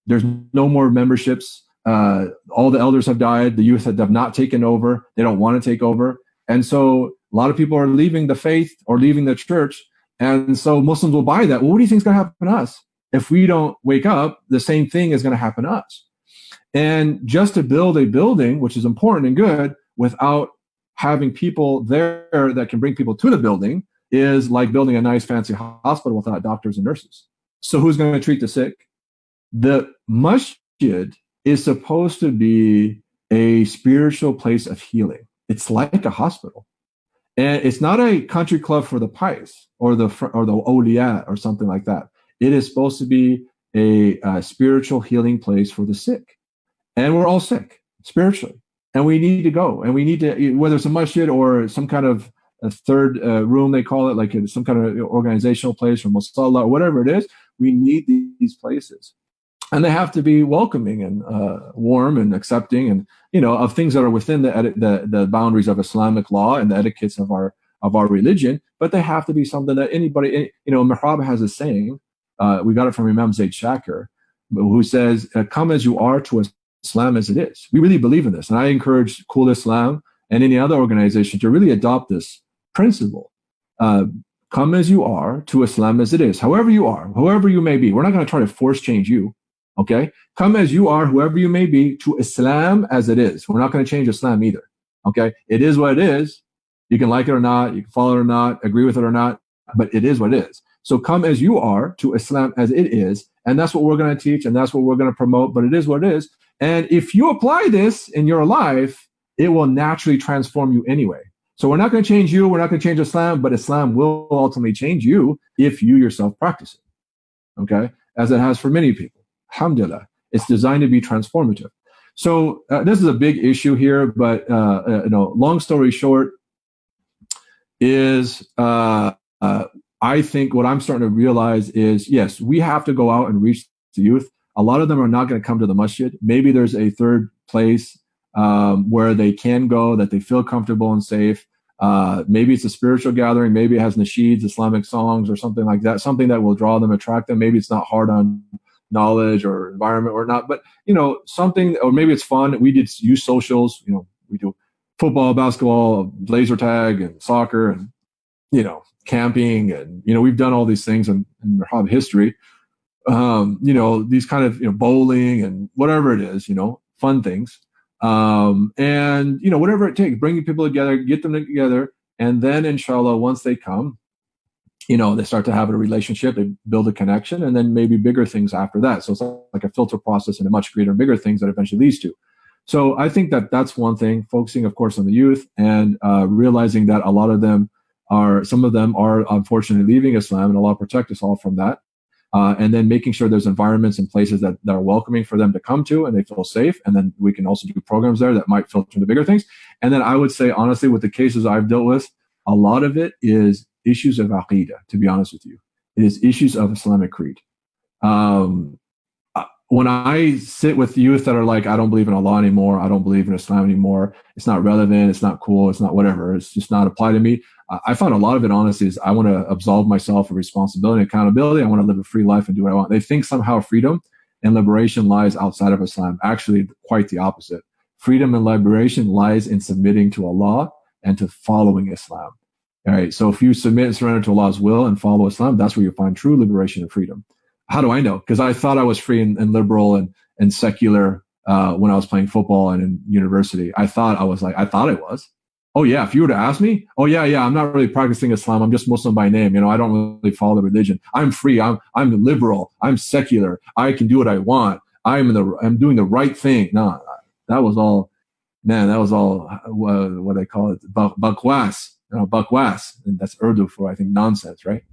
Speaker 2: There's no more memberships. All the elders have died. The youth have not taken over. They don't want to take over. And so a lot of people are leaving the faith or leaving the church. And so Muslims will buy that. Well, what do you think is going to happen to us? If we don't wake up, the same thing is going to happen to us. And just to build a building, which is important and good, without having people there that can bring people to the building, is like building a nice fancy hospital without doctors and nurses. So who's going to treat the sick? The masjid is supposed to be a spiritual place of healing. It's like a hospital. And it's not a country club for the pious or the awliya or something like that. It is supposed to be a spiritual healing place for the sick. And we're all sick spiritually. And we need to go. And we need to, whether it's a masjid or some kind of a third room, they call it, like some kind of organizational place or musalla or whatever it is, we need these places. And they have to be welcoming and warm and accepting and, of things that are within the boundaries of Islamic law and the etiquettes of our religion. But they have to be something that anybody, Mihrab has a saying, we got it from Imam Zayd Shakir, who says, come as you are to Islam as it is. We really believe in this. And I encourage Cool Islam and any other organization to really adopt this principle. Come as you are to Islam as it is. However you are, whoever you may be. We're not going to try to force change you. Okay? Come as you are, whoever you may be, to Islam as it is. We're not going to change Islam either. Okay? It is what it is. You can like it or not, you can follow it or not, agree with it or not, but it is what it is. So come as you are to Islam as it is, and that's what we're going to teach, and that's what we're going to promote, but it is what it is. And if you apply this in your life, it will naturally transform you anyway. So we're not going to change you, we're not going to change Islam, but Islam will ultimately change you if you yourself practice it. Okay? As it has for many people. Alhamdulillah. It's designed to be transformative. So this is a big issue here, but long story short, is I think what I'm starting to realize is, yes, we have to go out and reach the youth. A lot of them are not going to come to the masjid. Maybe there's a third place where they can go, that they feel comfortable and safe. Maybe it's a spiritual gathering. Maybe it has nasheeds, Islamic songs, or something like that. Something that will draw them, attract them. Maybe it's not hard on knowledge or environment or not, but something, or maybe it's fun. We did youth socials. We do football, basketball, laser tag, and soccer, and camping, and we've done all these things in Rahab history. These kind of bowling and whatever it is, fun things. And whatever it takes, bringing people together, get them together, and then inshallah, once they come, they start to have a relationship, they build a connection, and then maybe bigger things after that. So it's like a filter process and a much greater, bigger things that eventually leads to. So I think that that's one thing, focusing, of course, on the youth, and realizing that some of them are unfortunately leaving Islam, and Allah protect us all from that. And then making sure there's environments and places that are welcoming for them to come to, and they feel safe. And then we can also do programs there that might filter into bigger things. And then I would say, honestly, with the cases I've dealt with, a lot of it is issues of aqidah, to be honest with you. It is issues of Islamic creed. When I sit with youth that are like, I don't believe in Allah anymore, I don't believe in Islam anymore, it's not relevant, it's not cool, it's not whatever, it's just not applied to me. I found a lot of it, honestly, is I want to absolve myself of responsibility and accountability. I want to live a free life and do what I want. They think somehow freedom and liberation lies outside of Islam. Actually, quite the opposite. Freedom and liberation lies in submitting to Allah and to following Islam. All right. So if you submit and surrender to Allah's will and follow Islam, that's where you find true liberation and freedom. How do I know? Because I thought I was free and liberal and secular when I was playing football and in university. I thought I was. Oh yeah, if you were to ask me, oh yeah, I'm not really practicing Islam. I'm just Muslim by name. I don't really follow the religion. I'm free. I'm liberal. I'm secular. I can do what I want. I'm doing the right thing. No, that was all, man. That was all what they call it, bakwas. Bakwas, and that's Urdu for, I think, nonsense, right?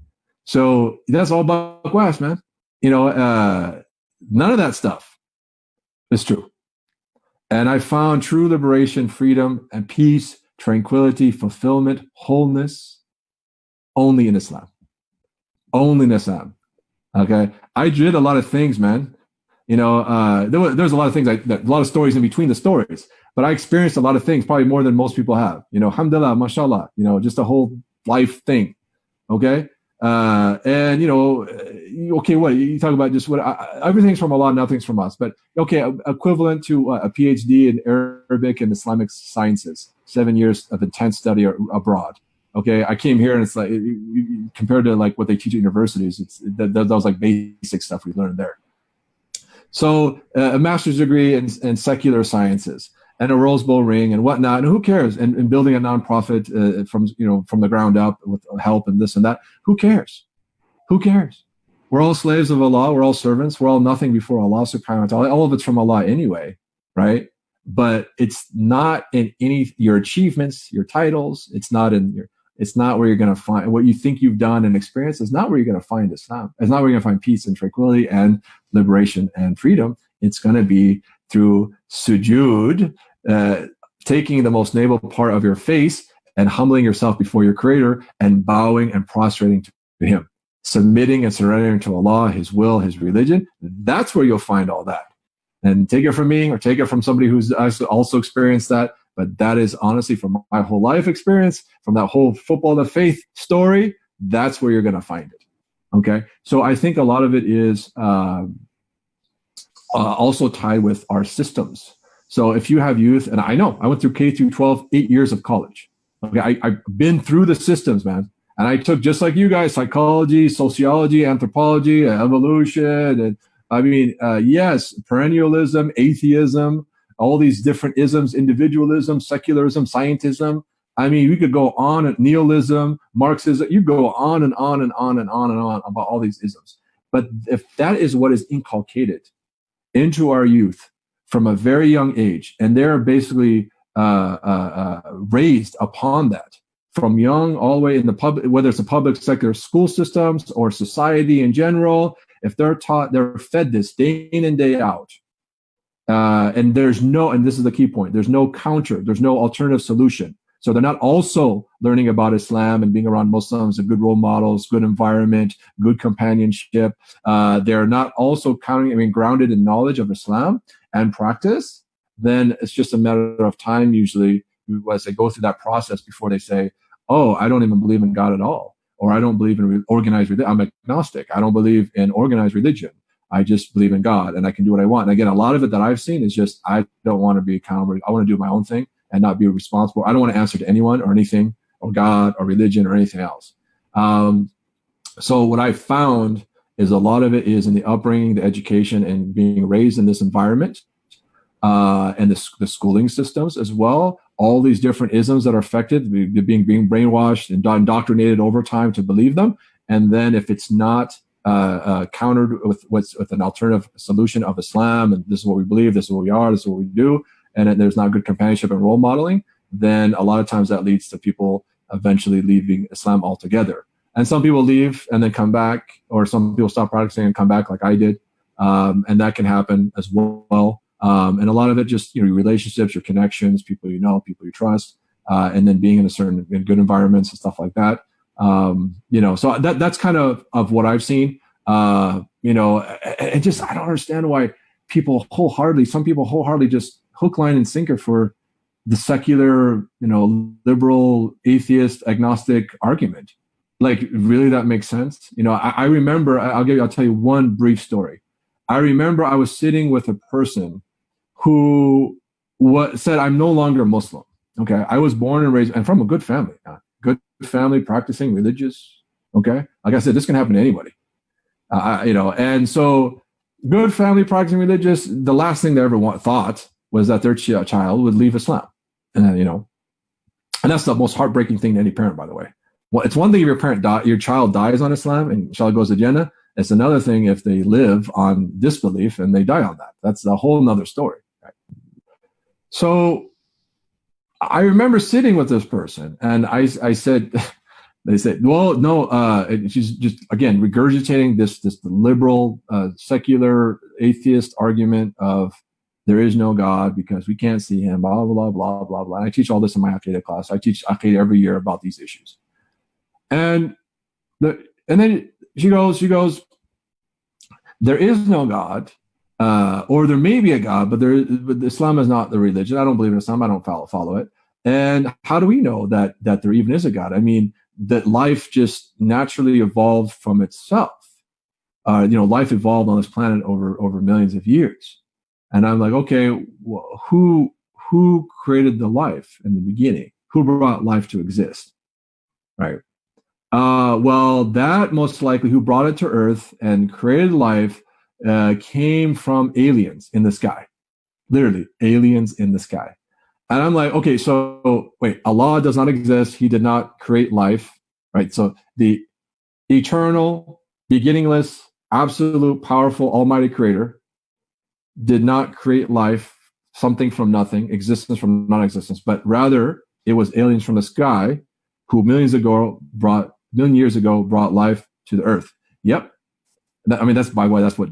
Speaker 2: So that's all bakwas, man. None of that stuff is true. And I found true liberation, freedom, and peace, tranquility, fulfillment, wholeness only in Islam. Only in Islam. Okay? I did a lot of things, man. There's a lot of things, a lot of stories in between the stories, but I experienced a lot of things, probably more than most people have. Alhamdulillah, mashallah, just a whole life thing. Okay? Okay, what you talk about? Just what everything's from Allah, nothing's from us. But okay, equivalent to a PhD in Arabic and Islamic sciences, 7 years of intense study abroad. Okay, I came here and it's like compared to like what they teach at universities, that was like basic stuff we learned there. So a master's degree in secular sciences and a Rose Bowl ring and whatnot, and who cares? And building a nonprofit from the ground up with help and this and that. Who cares? Who cares? We're all slaves of Allah. We're all servants. We're all nothing before Allah subhanahu wa ta'ala. All of it's from Allah anyway, right? But it's not in your achievements, your titles. It's not where you're going to find what you think you've done and experienced. It's not where you're going to find Islam. It's not where you're going to find peace and tranquility and liberation and freedom. It's going to be through sujood, taking the most navel part of your face and humbling yourself before your creator and bowing and prostrating to him, submitting and surrendering to Allah, his will, his religion. That's where you'll find all that. And take it from me or take it from somebody who's also experienced that. But that is honestly from my whole life experience, from that whole football to faith story, that's where you're going to find it. Okay. So I think a lot of it is also tied with our systems. So if you have youth, and I know I went through K through 12, 8 years of college. Okay. I've been through the systems, man. And I took, just like you guys, psychology, sociology, anthropology, evolution. And yes, perennialism, atheism, all these different isms, individualism, secularism, scientism. We could go on, nihilism, Marxism, you go on and on and on and on and on about all these isms. But if that is what is inculcated into our youth from a very young age, and they're basically raised upon that from young all the way in the public, whether it's a public secular school systems or society in general, if they're taught, they're fed this day in and day out. And this is the key point, there's no counter, there's no alternative solution. So they're not also learning about Islam and being around Muslims and good role models, good environment, good companionship. They're not also grounded in knowledge of Islam and practice, then it's just a matter of time usually as they go through that process before they say, oh, I don't even believe in God at all, or I don't believe in organized religion. I'm agnostic. I don't believe in organized religion. I just believe in God and I can do what I want. And again, a lot of it that I've seen is just, I don't want to be accountable. I want to do my own thing and not be responsible. I don't want to answer to anyone or anything or God or religion or anything else. So what I found is a lot of it is in the upbringing, the education, and being raised in this environment, and the schooling systems as well. All these different isms that are affected, being brainwashed and indoctrinated over time to believe them. And then if it's not countered with an alternative solution of Islam, and this is what we believe, this is what we are, this is what we do, and there's not good companionship and role modeling, then a lot of times that leads to people eventually leaving Islam altogether. And some people leave and then come back, or some people stop practicing and come back like I did. And that can happen as well. And a lot of it just, your relationships, your connections, people you know, people you trust, and then being in good environments and stuff like that. So that's kind of what I've seen. I don't understand why some people wholeheartedly just hook, line, and sinker for the secular, liberal, atheist, agnostic argument. Like, really, that makes sense? I remember, I'll tell you one brief story. I remember I was sitting with a person who said, I'm no longer Muslim. Okay. I was born and raised and from a good family, practicing religious. Okay. Like I said, this can happen to anybody. And so good family, practicing religious, the last thing they ever thought was that their child would leave Islam. And and that's the most heartbreaking thing to any parent, by the way. Well, it's one thing if your child dies on Islam and inshallah goes to Jannah. It's another thing if they live on disbelief and they die on that. That's a whole nother story. Right? So I remember sitting with this person and I said, they said, well, no, she's just, again, regurgitating this liberal, secular, atheist argument of there is no God because we can't see him, blah, blah, blah, blah, blah. I teach all this in my Aqidah class. I teach Aqidah every year about these issues. And then she goes, there is no God, or there may be a God, but Islam is not the religion. I don't believe in Islam. I don't follow it. And how do we know that there even is a God? I mean, that life just naturally evolved from itself. Life evolved on this planet over millions of years. And I'm like, okay, well, who created the life in the beginning? Who brought life to exist? Right. Well, that most likely who brought it to Earth and created life came from aliens in the sky. Literally, aliens in the sky. And I'm like, okay, so wait, Allah does not exist. He did not create life, right? So the eternal, beginningless, absolute, powerful, almighty creator did not create life, something from nothing, existence from non-existence, but rather it was aliens from the sky who million years ago brought life to the earth. Yep. That's, by the way, that's what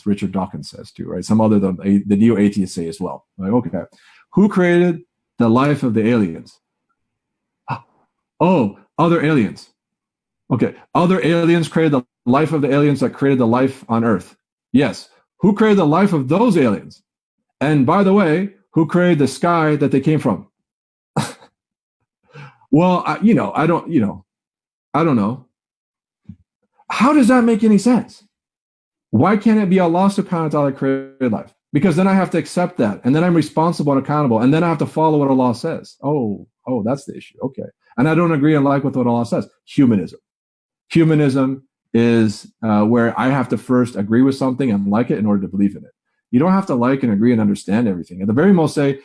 Speaker 2: Richard Dawkins says too, right? Some other the neo-atheists say as well. Like, okay, who created the life of the aliens? Oh, other aliens. Okay, other aliens created the life of the aliens that created the life on Earth. Yes. Who created the life of those aliens? And by the way, who created the sky that they came from? Well, I don't know. How does that make any sense? Why can't it be Allah subhanahu wa ta'ala created life? Because then I have to accept that. And then I'm responsible and accountable. And then I have to follow what Allah says. Oh, that's the issue. Okay. And I don't agree and like with what Allah says. Humanism is where I have to first agree with something and like it in order to believe in it. You don't have to like and agree and understand everything. At the very most say,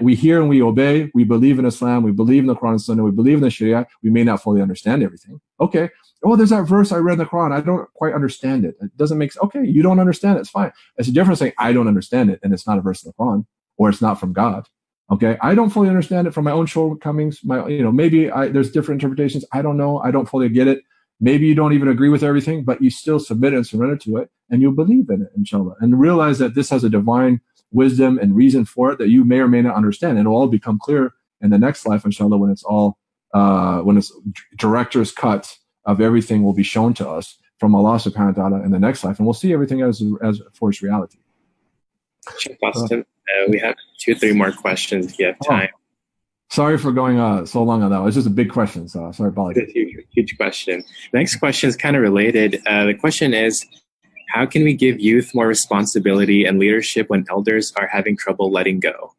Speaker 2: we hear and we obey, we believe in Islam, we believe in the Quran and Sunnah, we believe in the Sharia, we may not fully understand everything. Okay. Oh, there's that verse I read in the Quran. I don't quite understand it. It doesn't make sense. Okay, you don't understand it. It's fine. It's a difference saying I don't understand it and it's not a verse in the Quran or it's not from God. Okay, I don't fully understand it from my own shortcomings. Maybe there's different interpretations. I don't know. I don't fully get it. Maybe you don't even agree with everything, but you still submit and surrender to it and you believe in it, inshallah, and realize that this has a divine wisdom and reason for it that you may or may not understand. It'll all become clear in the next life, inshallah, when it's all when it's director's cut of everything will be shown to us from Allah subhanahu wa ta'ala in the next life, and we'll see everything as for its reality.
Speaker 1: Qasim, we have 2-3 more questions if you have time.
Speaker 2: Sorry for going so long on that. It's just a big question, so sorry about it.
Speaker 1: It's a huge question. The next question is kind of related. The question is, how can we give youth more responsibility and leadership when elders are having trouble letting go?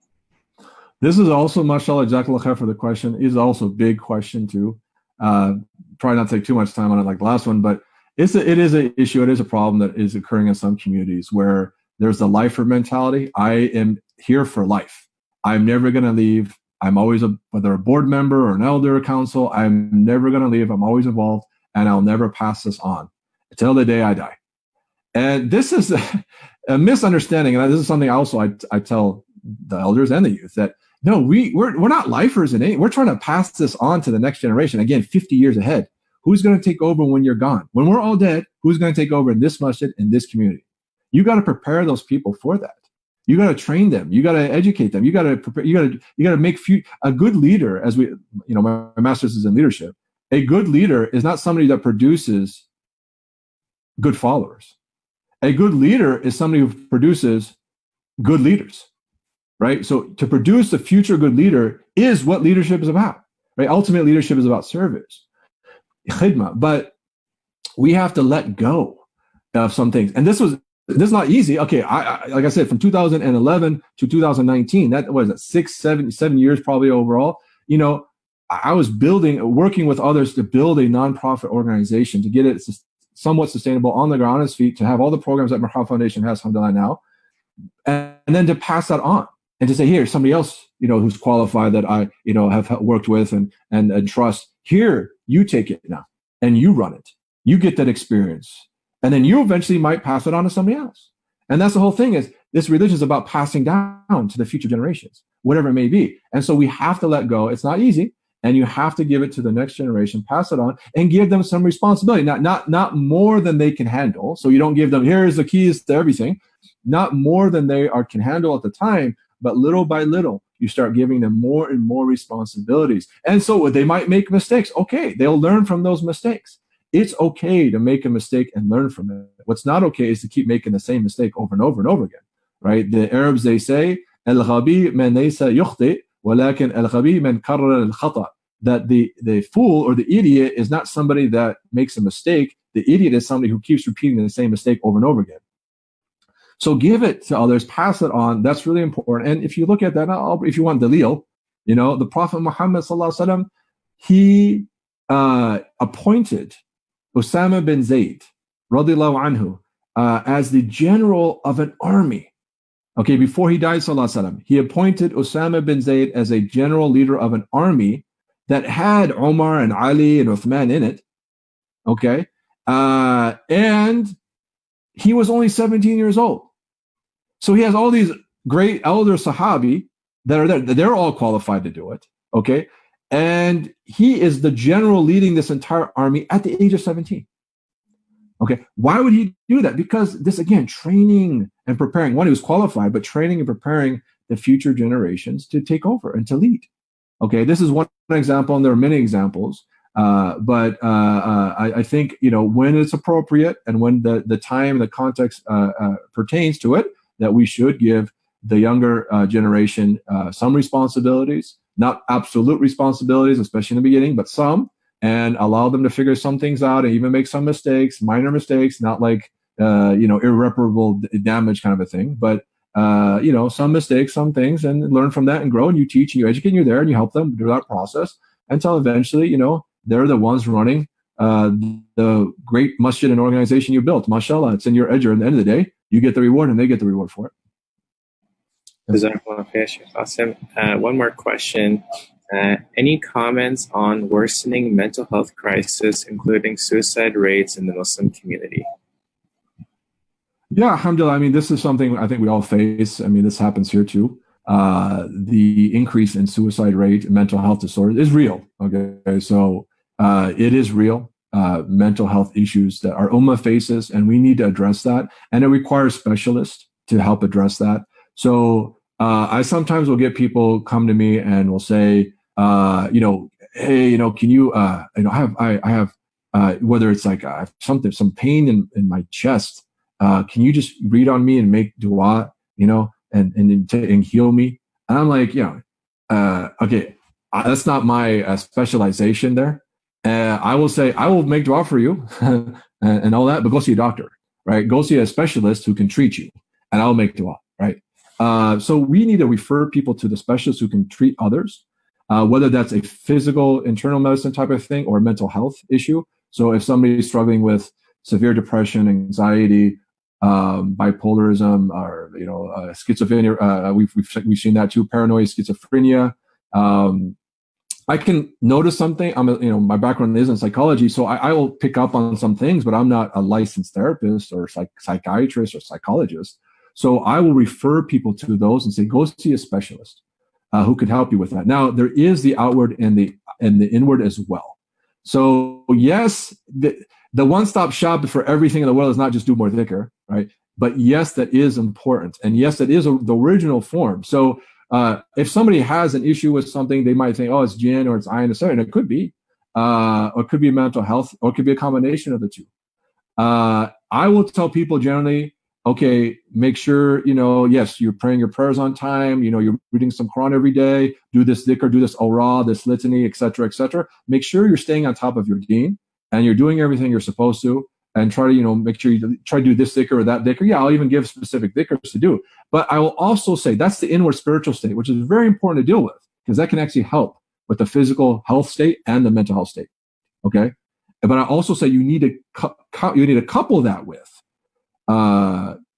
Speaker 2: This is also, mashallah, jazakallah khair for the question, is also a big question too. Probably not take too much time on it like the last one, but it is an issue. It is a problem that is occurring in some communities where there's the lifer mentality. I am here for life. I'm never going to leave. I'm always, whether a board member or an elder or council, I'm never going to leave. I'm always involved, and I'll never pass this on until the day I die. And this is a misunderstanding. And this is something also I tell the elders and the youth, that no, we're not lifers in any. We're trying to pass this on to the next generation. Again, 50 years ahead. Who's going to take over when you're gone? When we're all dead, who's going to take over in this masjid, in this community? You got to prepare those people for that. You got to train them. You got to educate them. You got to prepare. You got to make a good leader. As we, my master's is in leadership. A good leader is not somebody that produces good followers. A good leader is somebody who produces good leaders, right? So to produce a future good leader is what leadership is about, right? Ultimate leadership is about service, khidmah. But we have to let go of some things, and this is not easy. Okay, I like I said, from 2011 to 2019, that was 7 years probably overall. I was working with others to build a nonprofit organization to get it somewhat sustainable on the ground, on its feet, to have all the programs that Marhaba Foundation has, alhamdulillah, now, and then to pass that on and to say, here, somebody else, who's qualified that I, have worked with and trust. Here, you take it now and you run it. You get that experience. And then you eventually might pass it on to somebody else. And that's the whole thing, is this religion is about passing down to the future generations, whatever it may be. And so we have to let go. It's not easy. And you have to give it to the next generation, pass it on, and give them some responsibility. Not more than they can handle. So you don't give them, here's the keys to everything. Not more than they can handle at the time, but little by little, you start giving them more and more responsibilities. And so they might make mistakes. Okay, they'll learn from those mistakes. It's okay to make a mistake and learn from it. What's not okay is to keep making the same mistake over and over and over again, right? The Arabs, they say, al-ghabi man laysa yukhti, walakin al-ghabi man karrar al-khata. That the fool or the idiot is not somebody that makes a mistake. The idiot is somebody who keeps repeating the same mistake over and over again. So give it to others, pass it on. That's really important. And if you look at that, if you want dalil, the Prophet Muhammad sallallahu alaihi wasallam, he appointed Osama bin Zayd, radiallahu anhu, as the general of an army. Okay, before he died, sallallahu alaihi wasallam, he appointed Osama bin Zayd as a general leader of an army that had Umar and Ali and Uthman in it. Okay, and he was only 17 years old. So he has all these great elder Sahabi that are there. They're all qualified to do it. Okay. And he is the general leading this entire army at the age of 17. Okay. Why would he do that? Because this, again, training and preparing. One, he was qualified, but training and preparing the future generations to take over and to lead. Okay. This is one example, and there are many examples. But I think, when it's appropriate and when the time, the context pertains to it, that we should give the younger generation some responsibilities, not absolute responsibilities, especially in the beginning, but some, and allow them to figure some things out and even make some mistakes, minor mistakes, not like, irreparable damage kind of a thing, but, some mistakes, some things, and learn from that and grow, and you teach and you educate and you're there and you help them through that process until eventually, they're the ones running the great masjid and organization you built. Mashallah, it's in your edger. At the end of the day, you get the reward and they get the reward for it.
Speaker 1: One more question. Any comments on worsening mental health crisis, including suicide rates in the Muslim community?
Speaker 2: Yeah, alhamdulillah. I mean, this is something I think we all face. I mean, this happens here too. The increase in suicide rate and mental health disorders is real. Okay, so it is real. Mental health issues that our ummah faces, and we need to address that. And it requires specialists to help address that. So I sometimes will get people come to me and will say, hey, can you, I have, whether it's like some pain in my chest, can you just read on me and make dua, and heal me? And I'm like, okay, that's not my specialization there. I will say, I will make dua for you and all that, but go see a doctor, right? Go see a specialist who can treat you, and I'll make dua, right? So we need to refer people to the specialists who can treat others, whether that's a physical internal medicine type of thing or a mental health issue. So if somebody's struggling with severe depression, anxiety, bipolarism, or schizophrenia, we've seen that too. Paranoia, schizophrenia. I can notice something. My background is in psychology, so I will pick up on some things, but I'm not a licensed therapist or psychiatrist or psychologist. So I will refer people to those and say, go see a specialist who could help you with that. Now, there is the outward and the inward as well. So yes, the one-stop shop for everything in the world is not just do more dhikr, right? But yes, that is important. And yes, that is the original form. So if somebody has an issue with something, they might think, oh, it's jinn or it's ayn, and it could be. Or it could be mental health, or it could be a combination of the two. I will tell people generally, okay, make sure, yes, you're praying your prayers on time, you're reading some Quran every day, do this dhikr, do this awrah, this litany, etc., etc. Make sure you're staying on top of your deen and you're doing everything you're supposed to, and try to, make sure you try to do this dhikr or that dhikr. Yeah, I'll even give specific dhikrs to do. But I will also say that's the inward spiritual state, which is very important to deal with, because that can actually help with the physical health state and the mental health state. Okay? But I also say you need to couple that with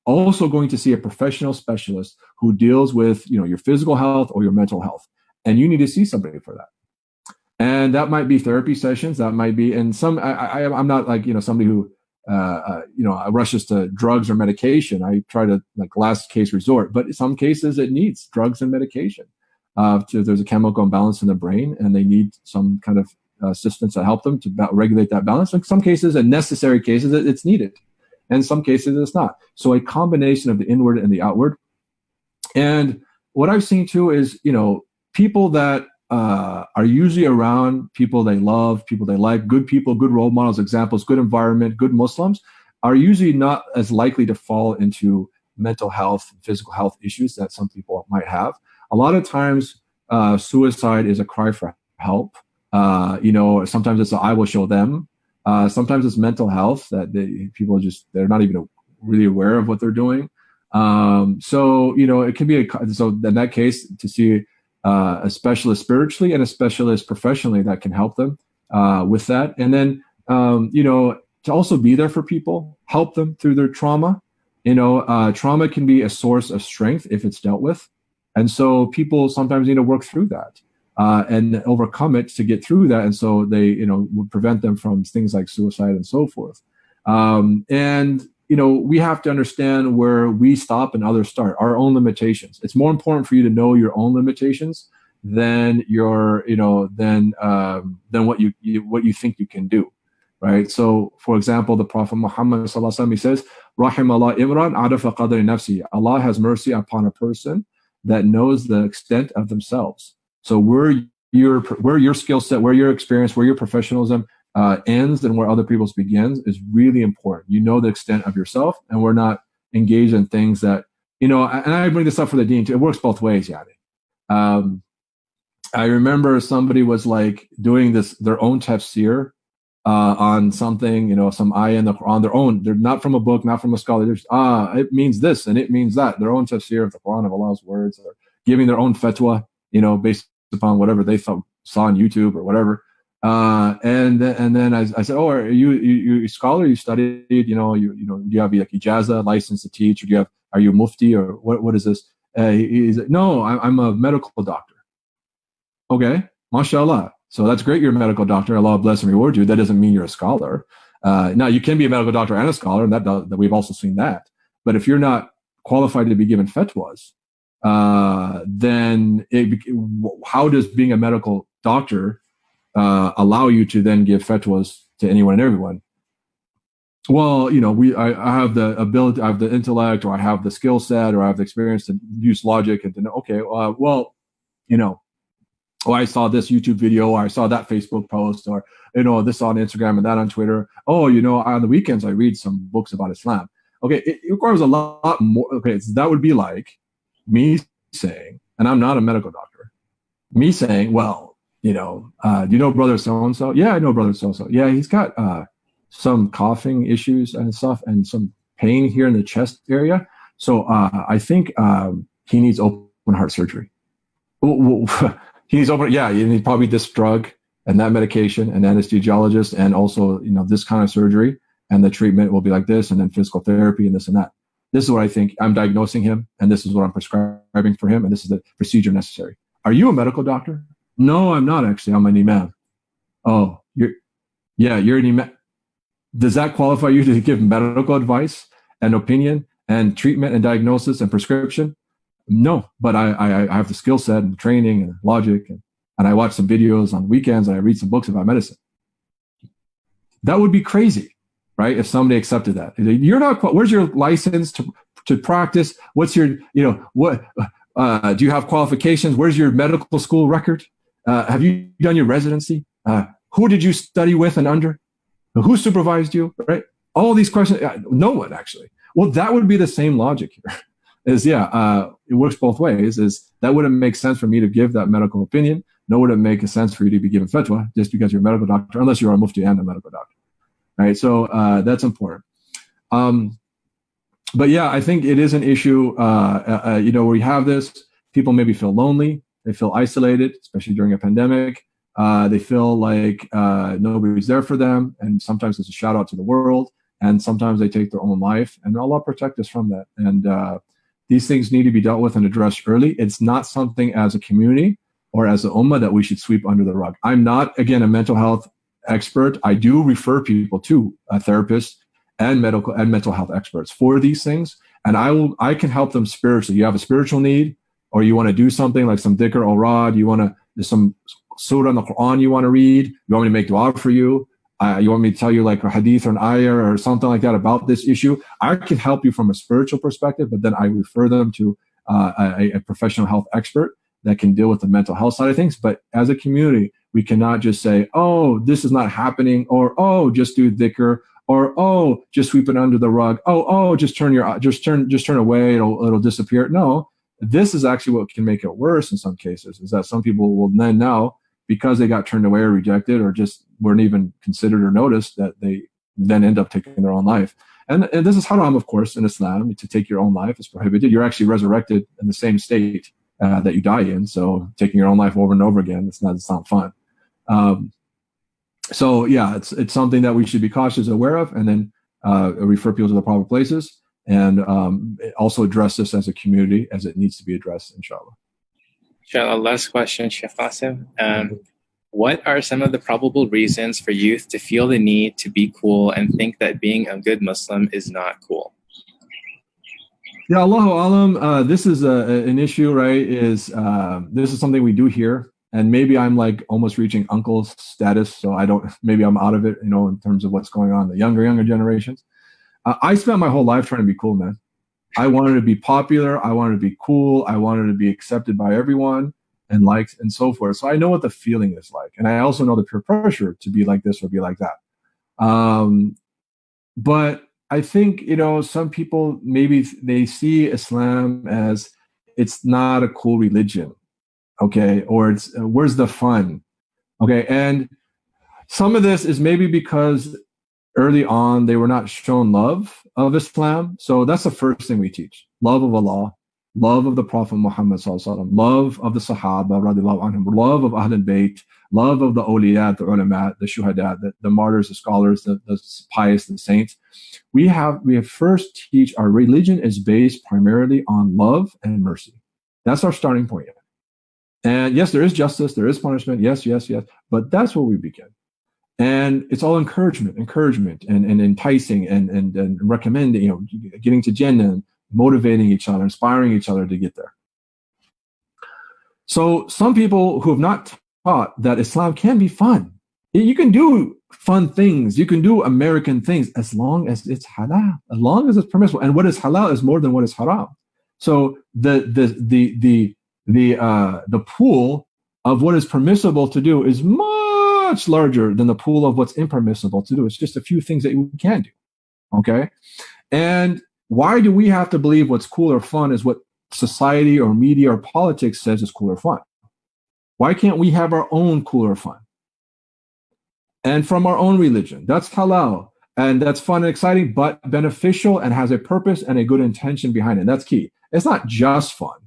Speaker 2: also going to see a professional specialist who deals with your physical health or your mental health, and you need to see somebody for that. And that might be therapy sessions. That might be, and I'm not like somebody who rushes to drugs or medication. I try to last case resort, but in some cases it needs drugs and medication. There's a chemical imbalance in the brain, and they need some kind of assistance to help them to regulate that balance. In some cases, in necessary cases, it's needed. And in some cases, it's not. So a combination of the inward and the outward. And what I've seen too is, people that are usually around people they love, people they like, good people, good role models, examples, good environment, good Muslims, are usually not as likely to fall into mental health, physical health issues that some people might have. A lot of times, suicide is a cry for help. Sometimes it's I will show them. Sometimes it's mental health that they're not even really aware of what they're doing. So it can be so in that case to see a specialist spiritually and a specialist professionally that can help them with that. And then to also be there for people, help them through their trauma. Trauma can be a source of strength if it's dealt with. And so people sometimes need to work through that and overcome it to get through that. And so they, would prevent them from things like suicide and so forth. And we have to understand where we stop and others start, our own limitations. It's more important for you to know your own limitations than than what you think you can do. Right. So, for example, the Prophet Muhammad sallallahu alaihi wasallam, he says, "Rahimallah Imran adafa qadri nafsi." Allah has mercy upon a person that knows the extent of themselves. So where your skill set, where your experience, where your professionalism ends and where other people's begins is really important. You know the extent of yourself, and we're not engaged in things that, and I bring this up for the deen too. It works both ways, Yani. I remember somebody was doing their own tafsir on something, some ayah in the Quran, their own. They're not from a book, not from a scholar. They're just, it means this and it means that. Their own tafsir of the Quran, of Allah's words, or giving their own fatwa, based upon whatever they saw on YouTube or whatever. And then I said, oh, are you a scholar? You studied, do you have ijaza, license to teach, or are you mufti, or what is this? He's like, no, I'm a medical doctor. Okay, mashallah. So that's great. You're a medical doctor. Allah bless and reward you. That doesn't mean you're a scholar. Now you can be a medical doctor and a scholar, and that we've also seen that. But if you're not qualified to be given fatwas, then how does being a medical doctor allow you to then give fatwas to anyone and everyone? Well, I have the ability, I have the intellect, or I have the skill set, or I have the experience to use logic and to know, okay, oh, I saw this YouTube video, or I saw that Facebook post, or this on Instagram and that on Twitter. Oh, on the weekends I read some books about Islam. Okay, it requires a lot more. Okay, so that would be like me saying, and I'm not a medical doctor, me saying, well, do you know brother so and so? Yeah, I know brother so and so. Yeah, he's got some coughing issues and stuff, and some pain here in the chest area. So I think he needs open heart surgery. He needs open. Yeah, you need probably this drug and that medication and anesthesiologist, and also this kind of surgery, and the treatment will be like this, and then physical therapy and this and that. This is what I think. I'm diagnosing him, and this is what I'm prescribing for him, and this is the procedure necessary. Are you a medical doctor? No, I'm not actually. I'm an imam. Oh, you're an imam. Does that qualify you to give medical advice and opinion and treatment and diagnosis and prescription? No, but I have the skill set and training and logic, and I watch some videos on weekends, and I read some books about medicine. That would be crazy, right? If somebody accepted that. You're not, where's your license to practice? What's your, what, do you have qualifications? Where's your medical school record? Have you done your residency? Who did you study with and under? Who supervised you, right? All these questions, no one actually. Well, that would be the same logic here. It works both ways. That wouldn't make sense for me to give that medical opinion. Nor would it make sense for you to be given fatwa just because you're a medical doctor, unless you're a mufti and a medical doctor, right? So that's important. But yeah, I think it is an issue, where we have this, people maybe feel lonely, they feel isolated, especially during a pandemic. They feel like nobody's there for them, and sometimes it's a shout out to the world, and sometimes they take their own life, and Allah protect us from that. And these things need to be dealt with and addressed early. It's not something as a community or as a ummah that we should sweep under the rug. I'm not, again, a mental health expert. I do refer people to a therapist and mental health experts for these things, and I can help them spiritually. You have a spiritual need, or you want to do something like some dhikr or rad, there's some surah in the Quran you want to read, you want me to make dua for you, you want me to tell you like a hadith or an ayah or something like that about this issue, I can help you from a spiritual perspective, but then I refer them to a professional health expert that can deal with the mental health side of things. But as a community, we cannot just say, oh, this is not happening, or oh, just do dhikr, or oh, just sweep it under the rug, oh, just turn away, it'll disappear. No, this is actually what can make it worse in some cases, is that some people will then now, because they got turned away or rejected or just weren't even considered or noticed, that they then end up taking their own life. And this is haram, of course, in Islam. To take your own life is prohibited. You're actually resurrected in the same state that you die in. So taking your own life over and over again, it's not fun. So yeah, it's something that we should be cautious, aware of, and then refer people to the proper places, and also address this as a community as it needs to be addressed, inshallah.
Speaker 1: Inshallah, last question, Sheikh Qasim. What are some of the probable reasons for youth to feel the need to be cool and think that being a good Muslim is not cool?
Speaker 2: Yeah, Allahu Alam, this is an issue, right? This is something we do hear, and maybe I'm like almost reaching uncle status, so maybe I'm out of it, in terms of what's going on in the younger generations. I spent my whole life trying to be cool, man. I wanted to be popular. I wanted to be cool. I wanted to be accepted by everyone and liked and so forth. So I know what the feeling is like. And I also know the peer pressure to be like this or be like that. But I think, some people, maybe they see Islam as it's not a cool religion. Okay. Or it's, where's the fun? Okay. And some of this is maybe because early on they were not shown love of Islam. So that's the first thing we teach: love of Allah, love of the Prophet Muhammad sallallahu alaihi wasallam, love of the Sahaba radiallahu anhum, love of Ahlul Bayt, love of the awliya, the ulama, the shuhada, the martyrs, the scholars, the pious, the saints. We have first teach our religion is based primarily on love and mercy. That's our starting point. And yes, there is justice, there is punishment. Yes. But that's where we begin. And it's all encouragement and enticing and recommending, getting to Jannah, motivating each other, inspiring each other to get there. So some people who have not taught that Islam can be fun. You can do fun things. You can do American things as long as it's halal, as long as it's permissible. And what is halal is more than what is haram. So the pool of what is permissible to do is much larger than the pool of what's impermissible to do. It's just a few things that we can do. Okay? And why do we have to believe what's cool or fun is what society or media or politics says is cool or fun? Why can't we have our own cool or fun? And from our own religion. That's halal. And that's fun and exciting, but beneficial and has a purpose and a good intention behind it. That's key. It's not just fun.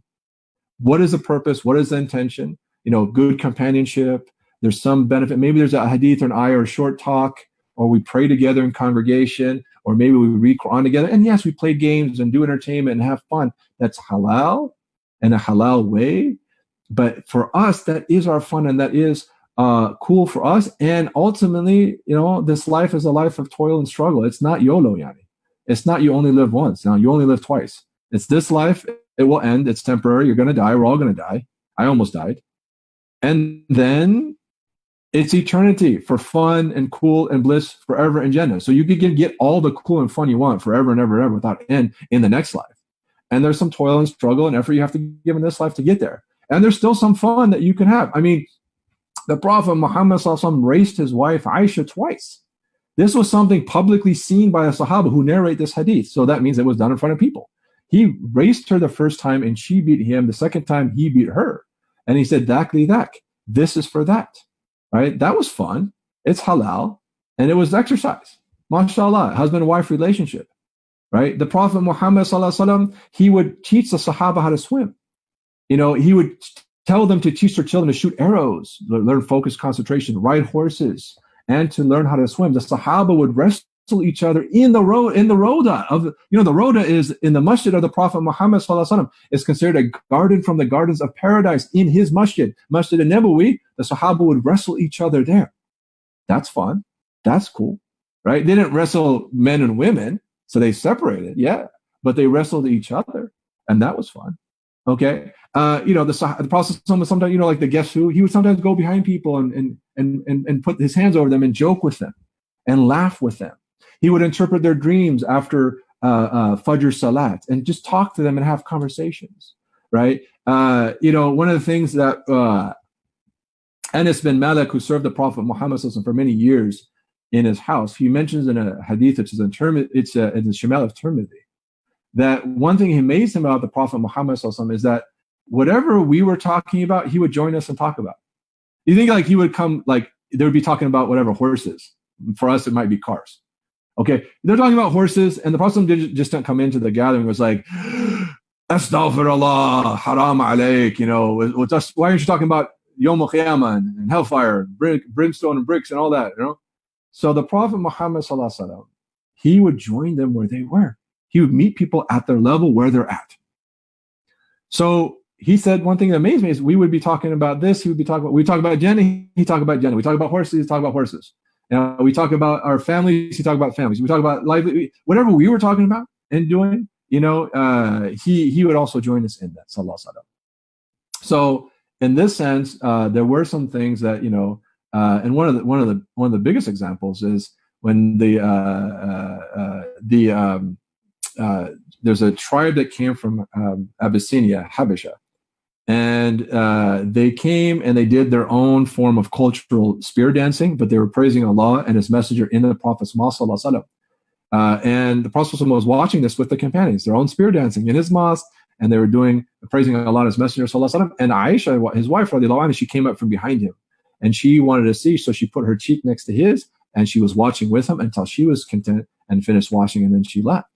Speaker 2: What is the purpose? What is the intention? Good companionship. There's some benefit. Maybe there's a hadith or an ayah or a short talk, or we pray together in congregation, or maybe we read Quran together. And yes, we play games and do entertainment and have fun. That's halal in a halal way. But for us, that is our fun, and that is cool for us. And ultimately, this life is a life of toil and struggle. It's not YOLO, Yani. It's not you only live once. Now, you only live twice. It's this life. It will end. It's temporary. You're going to die. We're all going to die. I almost died. And then it's eternity for fun and cool and bliss forever in Jannah. So you can get all the cool and fun you want forever and ever and ever without end in the next life. And there's some toil and struggle and effort you have to give in this life to get there. And there's still some fun that you can have. I mean, the Prophet Muhammad raised his wife Aisha twice. This was something publicly seen by the Sahaba who narrate this hadith. So that means it was done in front of people. He raised her the first time and she beat him. The second time he beat her. And he said, Dak li dak. This is for that. Right? That was fun. It's halal. And it was exercise. MashaAllah, husband and wife relationship. Right? The Prophet Muhammad he would teach the Sahaba how to swim. He would tell them to teach their children to shoot arrows, learn focus, concentration, ride horses, and to learn how to swim. The Sahaba would wrestle each other in the Roda of the Roda is in the masjid of the Prophet Muhammad is considered a garden from the gardens of paradise in his masjid, Masjid al-Nabawi. The Sahaba would wrestle each other there. That's fun. That's cool, right? They didn't wrestle men and women, so they separated, yeah, but they wrestled each other, and that was fun. Okay, the Prophet sometimes, like the guess who, he would sometimes go behind people and put his hands over them and joke with them and laugh with them. He would interpret their dreams after Fajr Salat and just talk to them and have conversations, right? One of the things that Anas bin Malik, who served the Prophet Muhammad for many years in his house, he mentions in a hadith, which is in the Shimal of Tirmidhi, that one thing he amazed him about the Prophet Muhammad is that whatever we were talking about, he would join us and talk about. You think like he would come, like they would be talking about whatever, horses. For us, it might be cars. Okay, they're talking about horses, and the Prophet just didn't come into the gathering. It was like, Astaghfirullah, haram alayk, why aren't you talking about Yom al-Qiyamah and hellfire, brimstone and bricks and all that, So the Prophet Muhammad he would join them where they were. He would meet people at their level where they're at. So he said one thing that amazed me is we would be talking about this. We talk about Jannah. He talk about Jannah. We talk about horses. He talk about horses. We talk about our families. He talk about families. We talk about life. Whatever we were talking about and doing, he would also join us in that. Sallallahu alaihi wasallam. So in this sense, there were some things that and one of the biggest examples is when there's a tribe that came from Abyssinia, Habasha, and they came and they did their own form of cultural spear dancing, but they were praising Allah and His Messenger in the Prophet's mosque. And the Prophet was watching this with the companions, their own spear dancing in his mosque, and they were praising Allah and His Messenger. And Aisha, his wife, she came up from behind him, and she wanted to see, so she put her cheek next to his, and she was watching with him until she was content and finished watching, and then she left.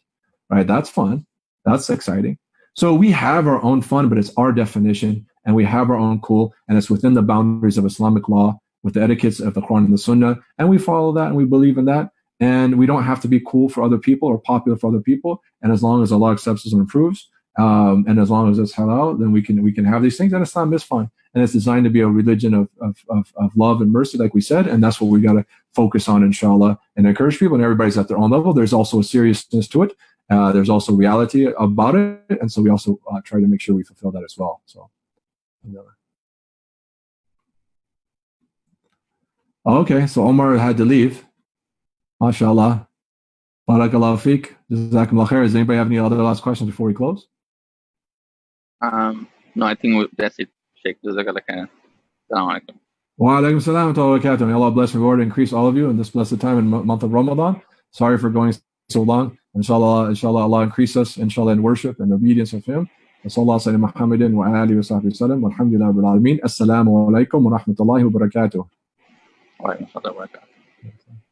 Speaker 2: Right? That's fun. That's exciting. So we have our own fun, but it's our definition, and we have our own cool, and it's within the boundaries of Islamic law with the etiquettes of the Quran and the Sunnah, and we follow that and we believe in that, and we don't have to be cool for other people or popular for other people, and as long as Allah accepts us and approves, and as long as it's halal, then we can have these things, and Islam is fun, and it's designed to be a religion of love and mercy, like we said, and that's what we got to focus on, inshallah, and encourage people, and everybody's at their own level. There's also a seriousness to it. There's also reality about it, and so we also try to make sure we fulfill that as well. So, okay, so Omar had to leave. MashaAllah. Barakallahu feek. Jazakumullah khair. Does anybody have any other last questions before we close?
Speaker 3: No, I think that's it. Sheikh, Jazakallah khair. Assalamu alaikum.
Speaker 2: Wa alaikum salam wa barakatuh. May Allah bless and reward and increase all of you in this blessed time in month of Ramadan. Sorry for going so long. Inshallah, Allah increase us, inshallah, in worship and obedience of Him. Sallallahu alayhi wa Muhammadin wa alihi wa sahbihi wa sallam. Walhamdulillah rabbil alameen. Assalamu alaikum wa rahmatullahi wa barakatuh.
Speaker 3: Wa alaikum assalam wa barakatuh.